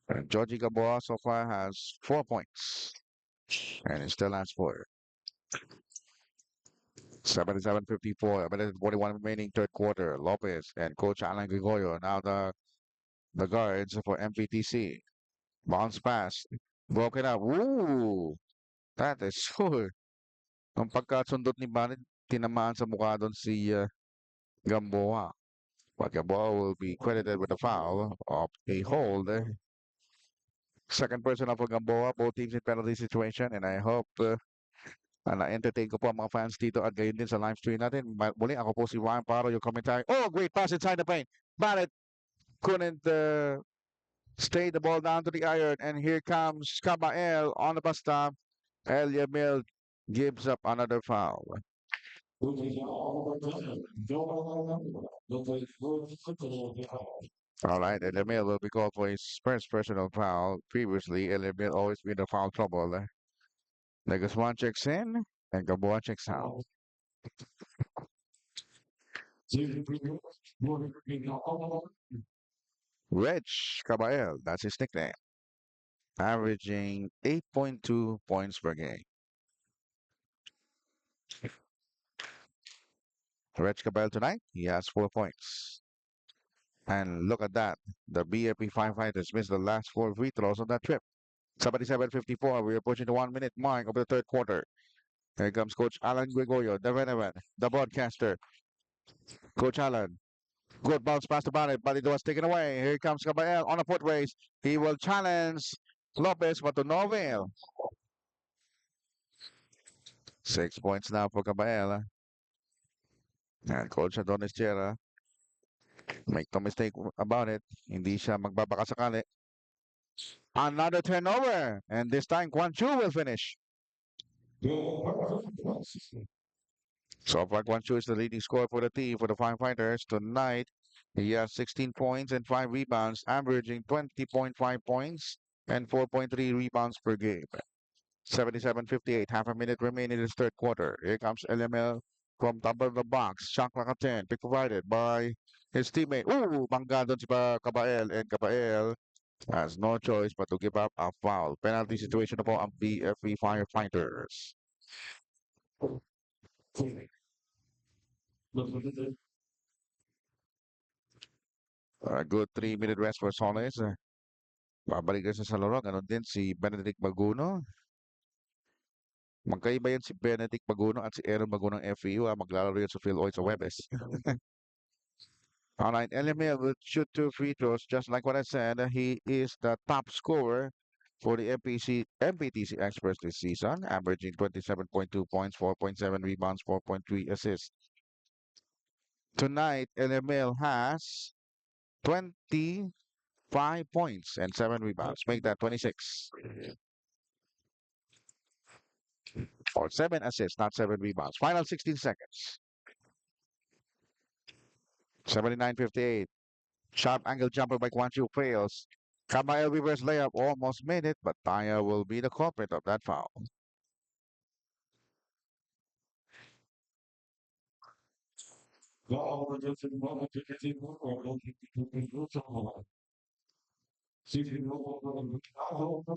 Speaker 2: And Joji Gamboa so far has 4 points. And he still has 4. 77-54, a minute and 41 remaining third quarter. Lopez and Coach Alan Gregorio now the guards for MPTC. Bounce pass. Broken up. Ooh! That is sure. Ang pagkasundot ni Barrett, tinamaan sa mukha doon si Gamboa. But Gamboa will be credited with a foul of a hold. Second personal for Gamboa, both teams in penalty situation. And I hope na-entertain ko po ang mga fans dito at gayon din sa live stream natin. Muli, ako po si Ryan Paro, yung commentary. Oh, great pass inside the paint. Barrett couldn't stay the ball down to the iron. And here comes Cabael on the bus stop. Elia Mill gives up another foul. All right, Elia Mill will be called for his first personal foul. Previously, Elia Mill always been in foul trouble. Negaswan checks in and Gamboa checks out. Rich Cabael, that's his nickname. Averaging 8.2 points per game. Rich Cabael tonight, he has 4 points. And look at that. The BFP firefighters missed the last 4 free throws on that trip. 77-54. We're approaching the 1 minute mark of the third quarter. Here comes Coach Alan Gregorio, the veteran, the broadcaster. Coach Alan, good bounce pass about it, but it was taken away. Here comes Gabriel on a foot race. He will challenge Lopez, but to no avail. 6 points now for Gabriel. And Coach Adonis Chera, make no mistake about it. Hindi siya magbabaka sakali. Another turnover. And this time, Quan Chu will finish. So far, Quan Chu is the leading scorer for the team for the firefighters tonight. He has 16 points and 5 rebounds, averaging 20.5 points and 4.3 rebounds per game. 77-58, half a minute remaining in this third quarter. Here comes LML from top of the box. Shot clock at 10, pick provided by his teammate. Ooh, bangga doon si Kabael, and Kabael has no choice but to give up a foul. Penalty situation na po ang BFE Firefighters. A good 3 minute rest for Soles. Babalik na sa laro. Ganon din si Benedict Baguno. Magkaiba yan si Benedict Baguno at si Aaron Baguno ng FEU. Maglalaro yan sa PhilOy sa Webes. All right, LML will shoot 2 free throws, just like what I said. He is the top scorer for the MPTC Express this season, averaging 27.2 points, 4.7 rebounds, 4.3 assists. Tonight, LML has 25 points and 7 rebounds. Make that 26. Or 7 assists, not 7 rebounds. Final 16 seconds. 79-58. Sharp angle jumper by Quan Chu fails. Kabael reverse layup almost made it, but Taya will be the culprit of that foul.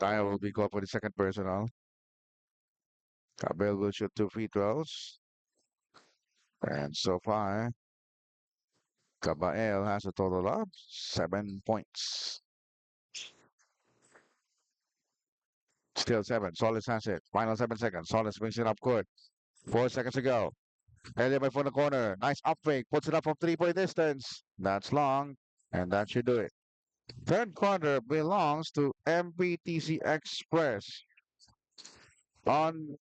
Speaker 2: Taya will be called for the second personal. Kabael will shoot 2 free throws. And so far, Kabael has a total of 7 points. Still 7. Solis has it. Final 7 seconds. Solis brings it up court. 4 seconds to go. Elliott from the corner. Nice up fake. Puts it up from 3-point distance. That's long. And that should do it. Third quarter belongs to MPTC Express. On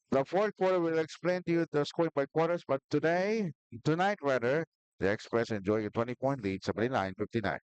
Speaker 2: the fourth quarter, we'll explain to you the scoring by quarters. But tonight rather, the Express enjoying a 20-point lead, 79-59.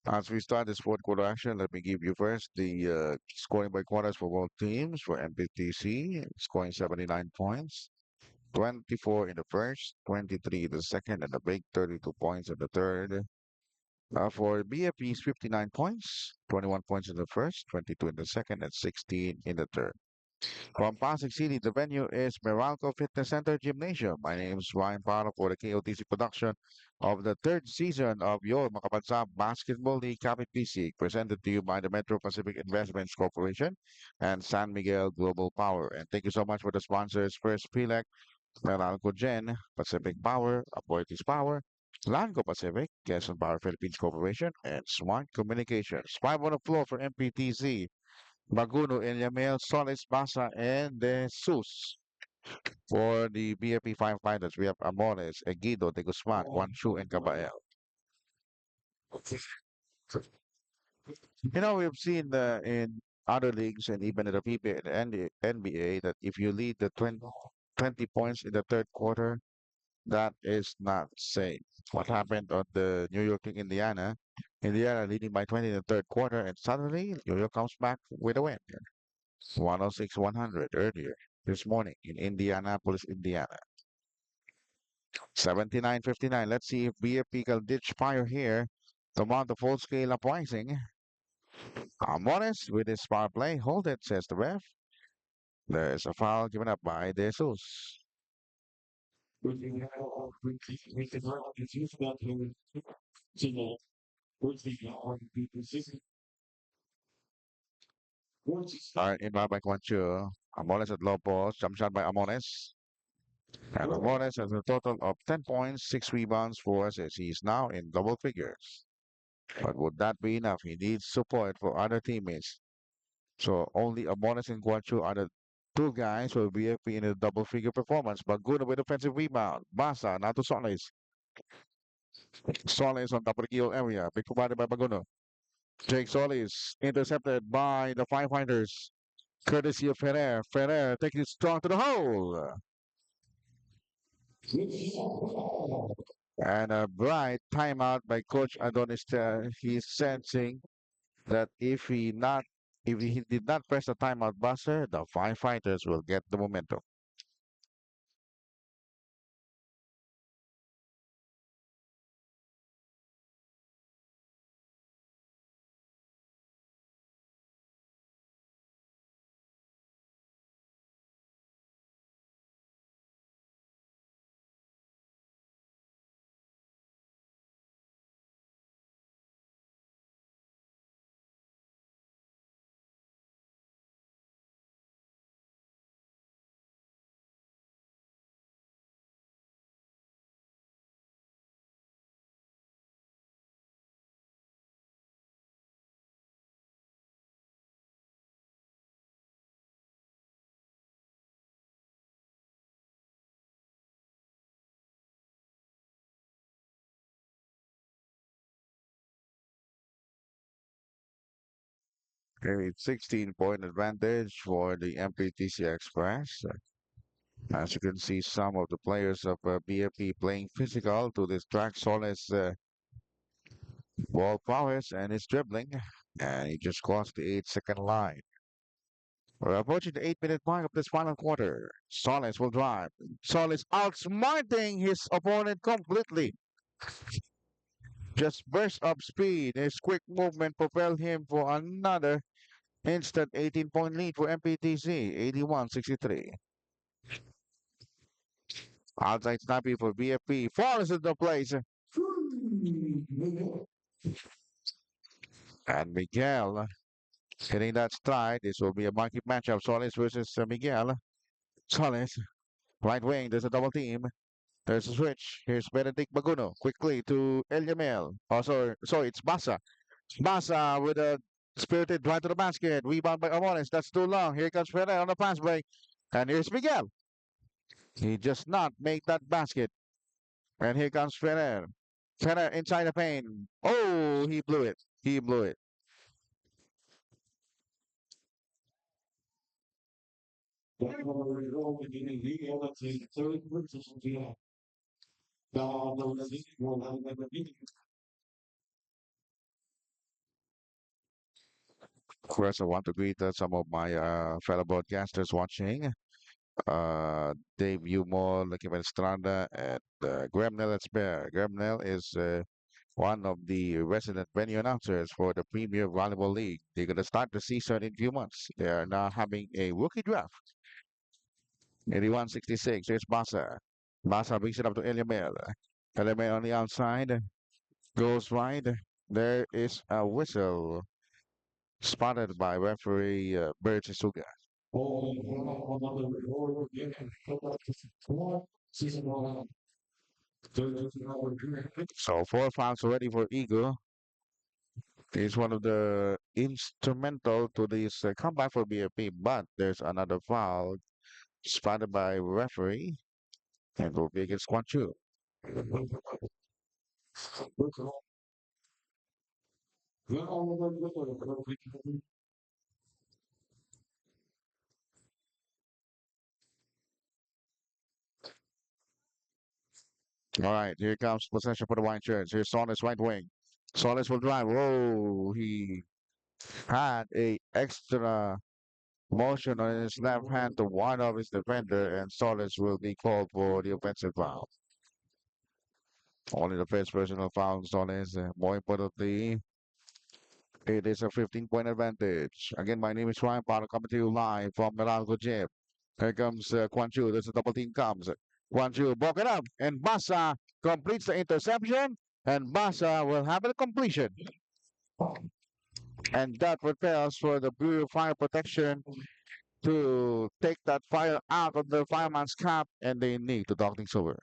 Speaker 2: As we start this fourth quarter action, let me give you first the scoring by quarters for both teams. For MPTC, scoring 79 points, 24 in the first, 23 in the second, and a big 32 points in the third. For BFP's 59 points, 21 points in the first, 22 in the second, and 16 in the third. From Pasig City, the venue is Meralco Fitness Center Gymnasium. My name is Ryan Parra for the KOTC production of the third season of your Makapansa Basketball League Kapit PC, presented to you by the Metro Pacific Investments Corporation and San Miguel Global Power. And thank you so much for the sponsors, First PLEC, Meralco Gen, Pacific Power, Apoitis Power, Lanco Pacific, Quezon Power Philippines Corporation, and Smart Communications. 5 on the floor for MPTZ. Baguno, Eliamel, Solis, Basa, and De Sus. For the BFP firefighters, we have Amores, Egido, De Guzman, Guangzhou, and Caballero. We've seen in other leagues and even in the PBA and the NBA that if you lead the 20 points in the third quarter, that is not safe. What happened on the New York King Indiana? Indiana leading by 20 in the third quarter, and suddenly New York comes back with a win. 106-100 earlier this morning in Indianapolis, Indiana. 79-59. Let's see if BFP can ditch fire here to mount the full-scale uprising. Amores with his power play. Hold it, says the ref. There's a foul given up by De Jesus. All right, inbound by Guangzhou. Amores at low post. Jump shot by Amores. And Amores has a total of 10 points, 6 rebounds, 4 assists. He's now in double figures. But would that be enough? He needs support for other teammates. So only Amores and Guangzhou are the two guys who will be in a double figure performance. But good with offensive rebound. Basa, now to Solis. Solis on top of the keel area. Big provided by Baguno. Jake Solis intercepted by the firefighters. Courtesy of Ferrer. Ferrer taking it strong to the hole. And a bright timeout by Coach Adonis. He's sensing that if he did not press the timeout buzzer, the firefighters will get the momentum. A 16-point advantage for the MPTC Express. As you can see, some of the players of BFP playing physical to distract Solis' ball prowess and his dribbling. And he just crossed the 8-second line. We're approaching the 8-minute mark of this final quarter. Solis will drive. Solis outsmarting his opponent completely. Just burst up speed. His quick movement propelled him for another instant 18-point lead for MPTC, 81-63. Outside snappy for BFP. Falls into place. And Miguel hitting that stride. This will be a monkey matchup. Solis versus Miguel. Solis, right wing. There's a double team. There's a switch. Here's Benedict Baguno. Quickly to Eliamel. Oh, sorry, it's Basa. Basa with a spirited drive to the basket. Rebound by Amores. That's too long. Here comes Ferrer on the pass break. And here's Miguel. He just not make that basket. And here comes Ferrer. Ferrer inside the paint. Oh, he blew it. He blew it. First, I want to greet some of my fellow broadcasters watching. Dave Umol, Kevin Estrada, and Gremnel Esper. Gremnel is one of the resident venue announcers for the Premier Volleyball League. They're going to start the season in a few months. They are now having a rookie draft. 81-66. Here's Basa. Basa brings it up to Eliamel. Eliamel on the outside. Goes wide. There is a whistle spotted by referee Bert Suga. So 4 fouls already for Eagle. He's one of the instrumental to this comeback for BFP, but there's another foul spotted by referee, and will be against Guangzhou. All right, here comes possession for the white shirts. Here's Solis right wing. Solis will drive. Whoa, he had a extra motion on his left hand to ward off his defender, and Solis will be called for the offensive foul. Only the first personal foul on Solis. More importantly, it is a 15-point advantage. Again, my name is Ryan Potter coming to you live from Meralco Gym. Here comes Quan Chu. There's a double team comes. Quan Chu broken up, and Basa completes the interception, and Basa will have a completion. And that prepares for the Bureau of Fire Protection to take that fire out of the fireman's cap, and they need to talk things over.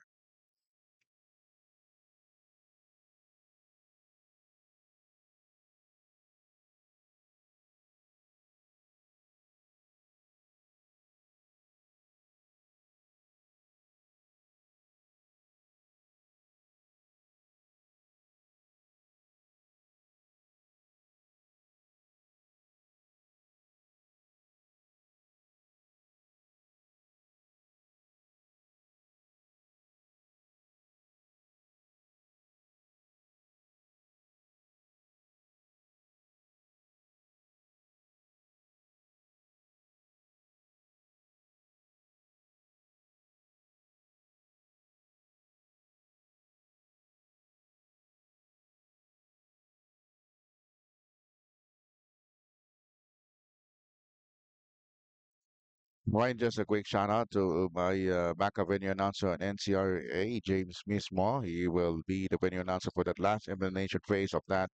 Speaker 2: Right, just a quick shout out to my backup venue announcer on NCRA, James Mismo. He will be the venue announcer for that last elimination phase of that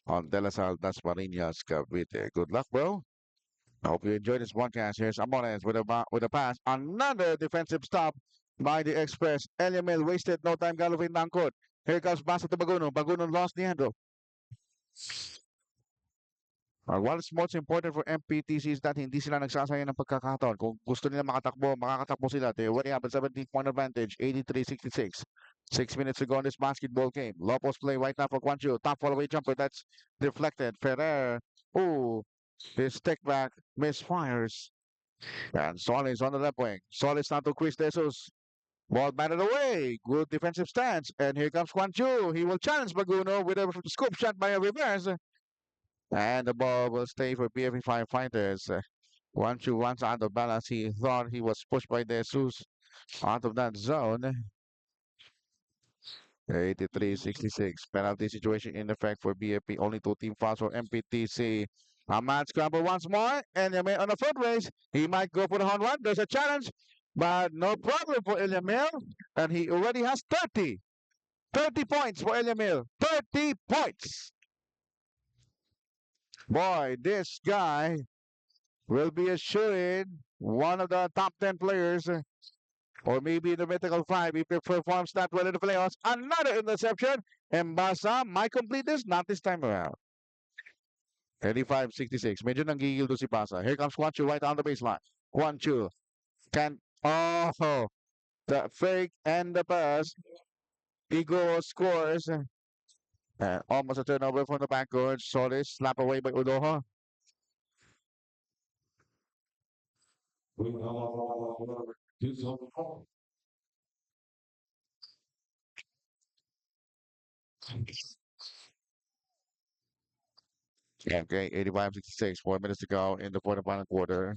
Speaker 2: on De La Salle Dasmariñas, Cavite. Good luck, bro. I hope you enjoyed this broadcast. Here's Amones with a pass. Another defensive stop by the Express. Eliamil wasted no time Galovin Nangkot. Here comes Basa to Baguno. Baguno lost the handle. What is most important for MPTC is that hindi sila nagsasayang ng pagkakataon. Kung gusto nila makatakbo, makakatakbo sila. They already have a 17-point advantage, 83-66. 6 minutes ago in this basketball game. Lopez play right now for Guangzhou. Top follow-away jumper that's deflected. Ferrer. Ooh, his take back misfires. And Solis on the left wing. Solis now to Chris Jesus. Ball batted away. Good defensive stance. And here comes Guangzhou. He will challenge Baguno with a scoop shot by a reverse. And the ball will stay for PFP firefighters. Once out of balance, he thought he was pushed by Jesus out of that zone. 83-66. Penalty situation in effect for BFP. Only 2 team fouls for MPTC. A mad scramble once more. And Yamil on the foot race. He might go for the home run. There's a challenge. But no problem for Eliamil. And he already has 30. 30 points for Eliamil. 30 points. Boy, this guy will be assured one of the top 10 players, or maybe the mythical five if he performs that well in the playoffs. Another interception. Embasa might complete this, not this time around. 85-66. Medyo nanggigil doon si Basa. Here comes Quan Chu right on the baseline. Quan Chu can, oh, the fake and the pass. Igo scores. Almost a turnover from the backcourt. Solis slap away by Udoha. Okay, 85-66. 4 minutes to go in the final quarter.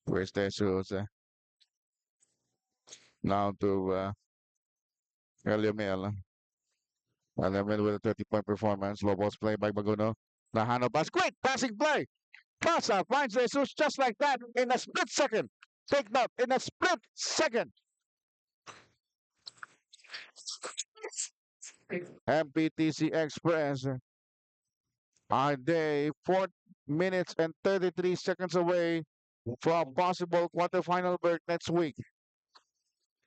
Speaker 2: Where's their shoes? Now to Eliamil. Eliamil with a 30-point performance. Low balls play by Baguno. The handle pass. Quick passing play. Pasa finds Jesus just like that in a split second. Take note, in a split second. MPTC Express are they 4 minutes and 33 seconds away from possible quarterfinal berth next week.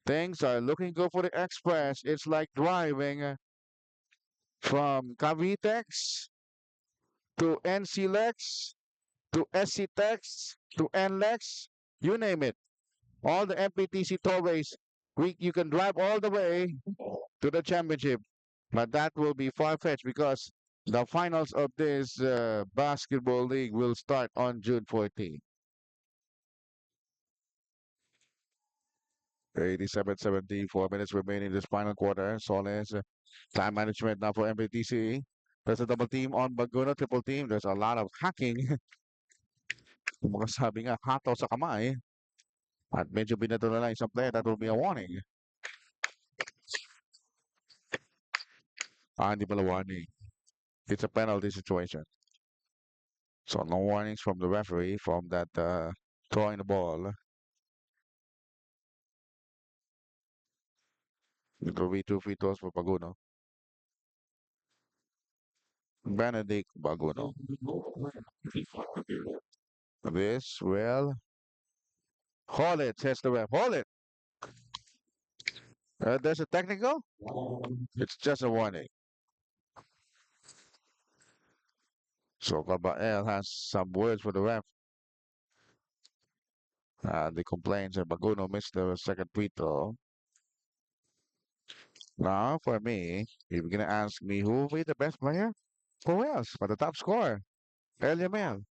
Speaker 2: Things are looking good for the Express. It's like driving from Cavitex to NCLEX to SCTEX to NLEX, you name it. All the MPTC tour race, you can drive all the way to the championship, but that will be far-fetched because the finals of this basketball league will start on June 14th. 87-70, 4 minutes remaining in this final quarter. Soles, time management now for MPTC. There's a double team on Baguno, triple team. There's a lot of hacking. Mga sabi nga, hataw sa kamay. At medyo binato na lang isang player. That will be a warning. Hindi pala warning. It's a penalty situation. So no warnings from the referee from that throwing the ball. It will be 2 free throws for Baguno. Benedict Baguno. This will hold it, says the ref. Hold it. There's a technical. It's just a warning. So Gabael has some words for the ref. The complaints that Baguno missed the second free throw. Now, for me, if you're gonna ask me who will be the best player, who else? But the top scorer, Eliamel.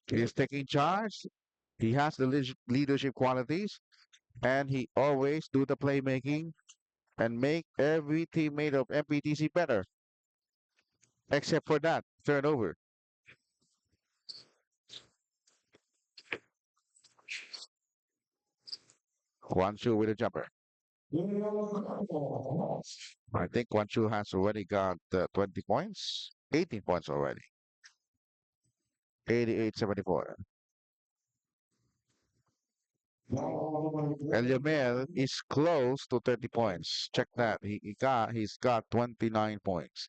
Speaker 2: He is taking charge. He has the leadership qualities, and he always do the playmaking and make every teammate of MPTC better, except for that turnover. Guangzhou with a jumper. I think Guangzhou has already got 20 points, 18 points already. 88-74. Eliamel is close to 30 points. Check that. He's got 29 points.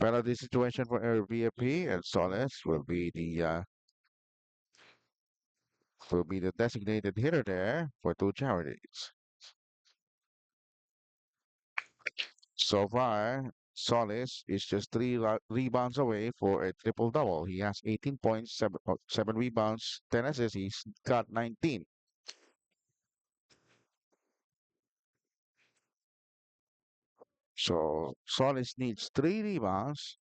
Speaker 2: Penalty situation for VFP and Soles will be the designated hitter there for two charities. So far, Solis is just three rebounds away for a triple double. He has 18 points, seven rebounds, 10 assists. He's got 19. So Solis needs three rebounds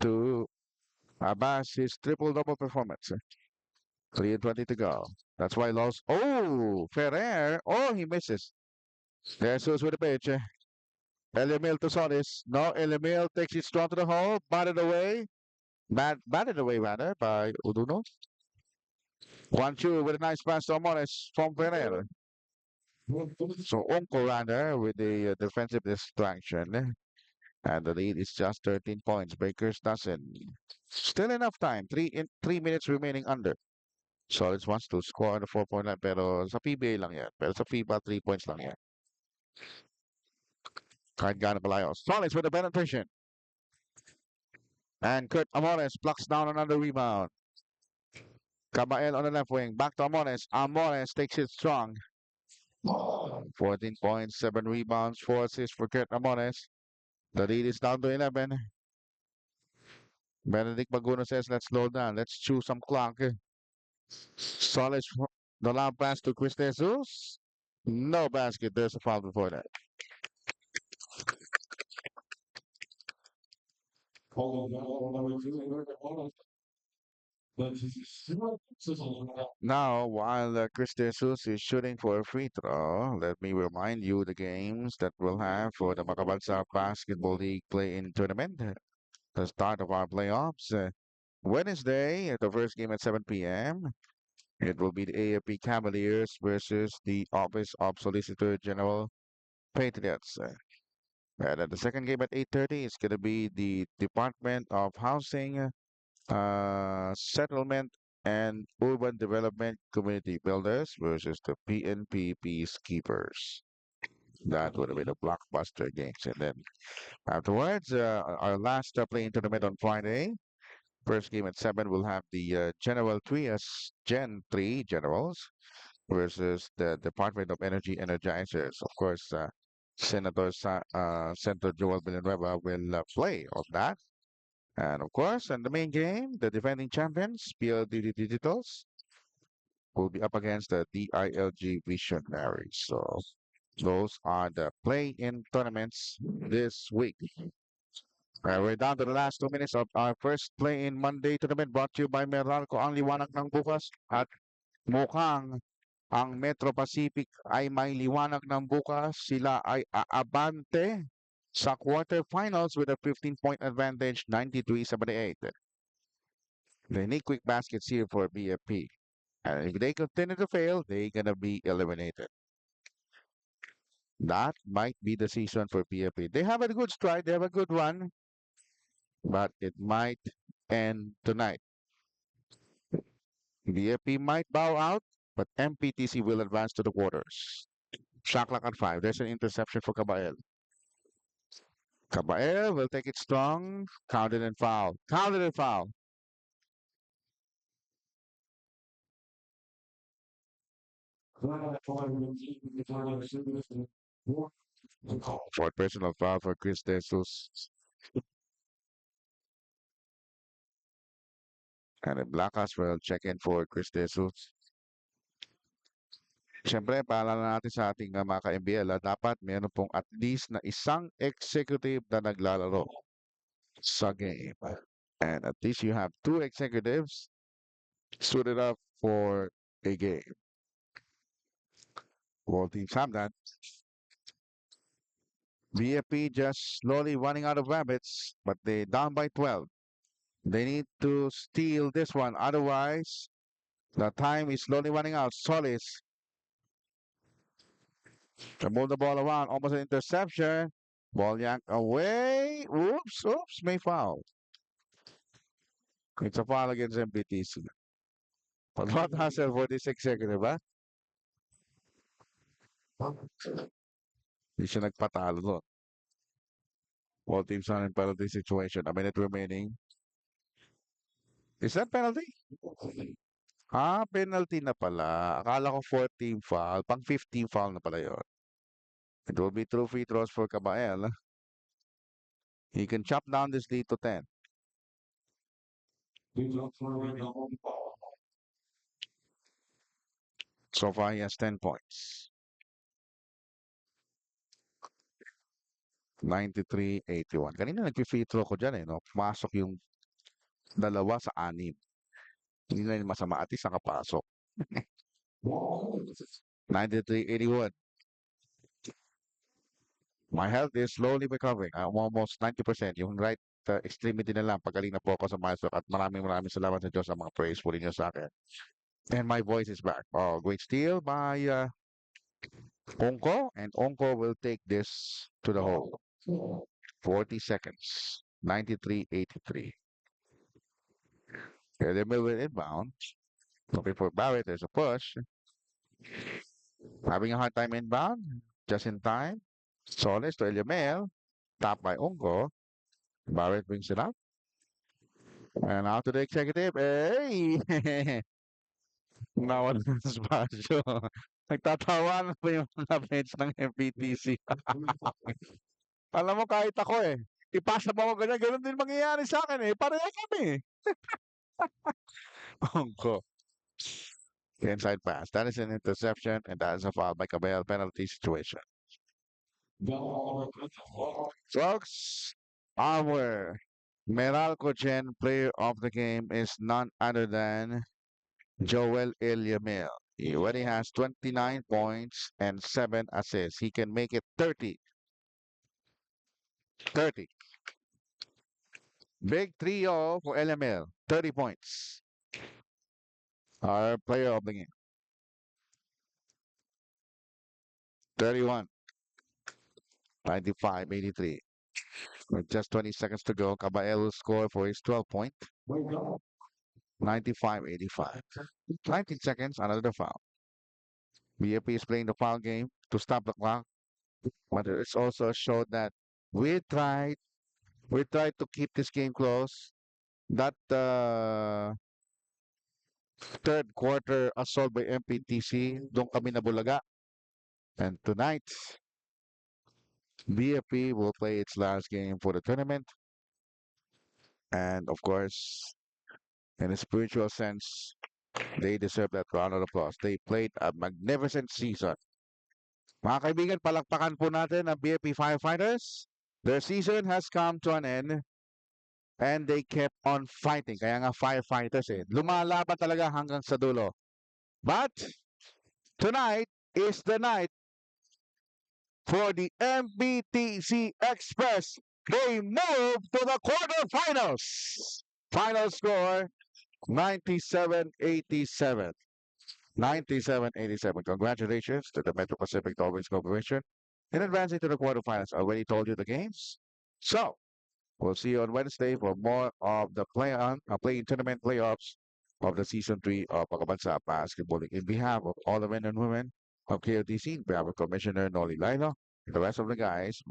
Speaker 2: to abase his triple double performance. 3:20 to go. That's why he lost. Oh, Ferrer. Oh, he misses. There's with the pitch. Eliamil to Solis. No, Eliamil takes it strong to the hole. Batted away. Batted away rather by Uduno. 1-2 with a nice pass to Amores from Ferrer. So Onko rather with the defensive distraction. And the lead is just 13 points. Bakers doesn't. Still enough time. 3 minutes remaining under. Solis wants to score the 4-point line pero sa PBA lang yan. Pero sa FIBA, 3 points lang yan. Kahit gaano kalayo. Solis with the penetration. And Kurt Amores blocks down another rebound. Cabael on the left wing. Back to Amores. Amores takes it strong. 14 points, 7 rebounds, 4 assists for Kurt Amores. The lead is down to 11. Benedict Baguno says, let's slow down. Let's chew some clock. Solis, the long pass to Chris Jesus. No basket. There's a foul before that. Now, while Chris Jesus is shooting for a free throw, let me remind you the games that we'll have for the Makabansa Basketball League play-in tournament. The start of our playoffs. Wednesday, the first game at 7 p.m. It will be the AFP Cavaliers versus the Office of Solicitor General Patriots. And then the second game at 8:30 is going to be the Department of Housing, Settlement, and Urban Development Community Builders versus the PNP Peacekeepers. That would have been a blockbuster games. And then afterwards, our last play-in tournament on Friday. First game at 7, we'll have the General Trias Gen 3 Generals versus the Department of Energy Energizers. Of course, Senator Joel Villanueva will play on that. And of course, in the main game, the defending champions, PLDT Digitals, will be up against the DILG Visionaries. So those are the play-in tournaments this week. We're down to the last 2 minutes of our first play-in Monday tournament brought to you by Meralco, ang liwanag ng bukas. At mukhang ang Metro Pacific ay may liwanag ng bukas. Sila ay aabante sa quarterfinals with a 15-point advantage, 93-78. They need quick baskets here for BFP. And if they continue to fail, they're going to be eliminated. That might be the season for BFP. They have a good stride. They have a good run. But it might end tonight. BFP might bow out, but MPTC will advance to the quarters. Shot clock at 5. There's an interception for Cabael. Cabael will take it strong. Counted and foul. Counted and foul. For personal foul for Chris Jesus. And the Blackhawks will check in for Chris Jesus. Siyempre, paalala natin sa ating mga ka-MBL, dapat meron pong at least na isang executive na naglalaro sa game. And at least you have 2 executives suited up for a game. All teams have that. BFP just slowly running out of rabbits, but they down by 12. They need to steal this one. Otherwise, the time is slowly running out. Solis to move the ball around. Almost an interception. Ball yanked away. Oops, oops, may foul. It's a foul against MPTC. But what hassle for this executive, ha? Hindi siya nagpatalo doon. All teams are in penalty situation. A minute remaining. Is that penalty? Penalty na pala. Akala ko 14 foul. Pang 15 foul na pala yun. It will be 2 free throws for Cabael. He can chop down this lead to 10. So far, he has 10 points. 93-81. Kanina nag-free throw ko dyan no? Pumasok yung dalawa sa 6. Hindi na yung masama. At least nakapasok. 93-81. My health is slowly recovering. I'm almost 90%. Yung right extremity na lang. Pagaling na po ako sa maestro. At maraming salamat sa Diyos sa mga praise po ninyo sa akin. And my voice is back. Oh, great steal by Onko. And Onko will take this to the hole. 40 seconds. 93-83. Okay, they move it inbound. Looking for Barrett. There's a push. Having a hard time inbound. Just in time. Solis to Eliamel. Tapped by Onko. Barrett brings it up. And out to the executive. Hey! Nawala ng spasyo. Nagtatawanan pa yung mga bench ng MPTC. Alam mo, kahit ako ipasa mo ako ganyan, ganun din mangyayari sa akin pareho kami. Onko. Inside pass. That is an interception and that is a foul by Cabell. Penalty situation. Folks, our Meralco Chen player of the game is none other than Joel Eliamel. He already has 29 points and 7 assists. He can make it 30. 30. Big trio for Eliamel. 30 points. Our player of the game. 31. 95-83. With just 20 seconds to go, Caballero will score for his 12-point. 95-85. 19 seconds, another foul. BFP is playing the foul game to stop the clock. But it's also showed that we tried to keep this game close. That third quarter assault by MPTC, doon kami nabulaga. And tonight, BFP will play its last game for the tournament. And of course, in a spiritual sense, They deserve that round of applause. They played a magnificent season. Mga kaibigan, palakpakan po natin ang PNP Firefighters. Their season has come to an end and they kept on fighting. Kaya nga firefighters lumalaban talaga hanggang sa dulo. But tonight is the night for the MBTC Express. They move to the quarterfinals. Final score 97-87. 97-87. Congratulations to the Metro Pacific Dolphins Corporation in advancing to the quarterfinals. I already told you the games. So, we'll see you on Wednesday for more of the play-in tournament playoffs of the season 3 of Pagkabansa Basketball League. In behalf of all the men and women of KOTC, we have Commissioner Noli Lino, the rest of the guys,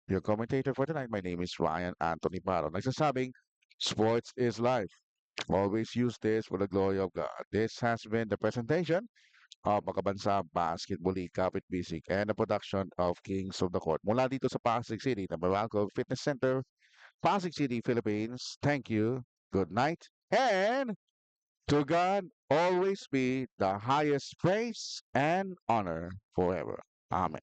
Speaker 2: your commentator for tonight, my name is Ryan Anthony Paro. Nagsasabing, sports is life. Always use this for the glory of God. This has been the presentation of Pagkabansa Basketball League, Kapit Bisik, and the production of Kings of the Court. Mula dito sa Pasig City, the Meralco Fitness Center, Pasig City, Philippines. Thank you. Good night. And to God always be the highest praise and honor forever. Amen.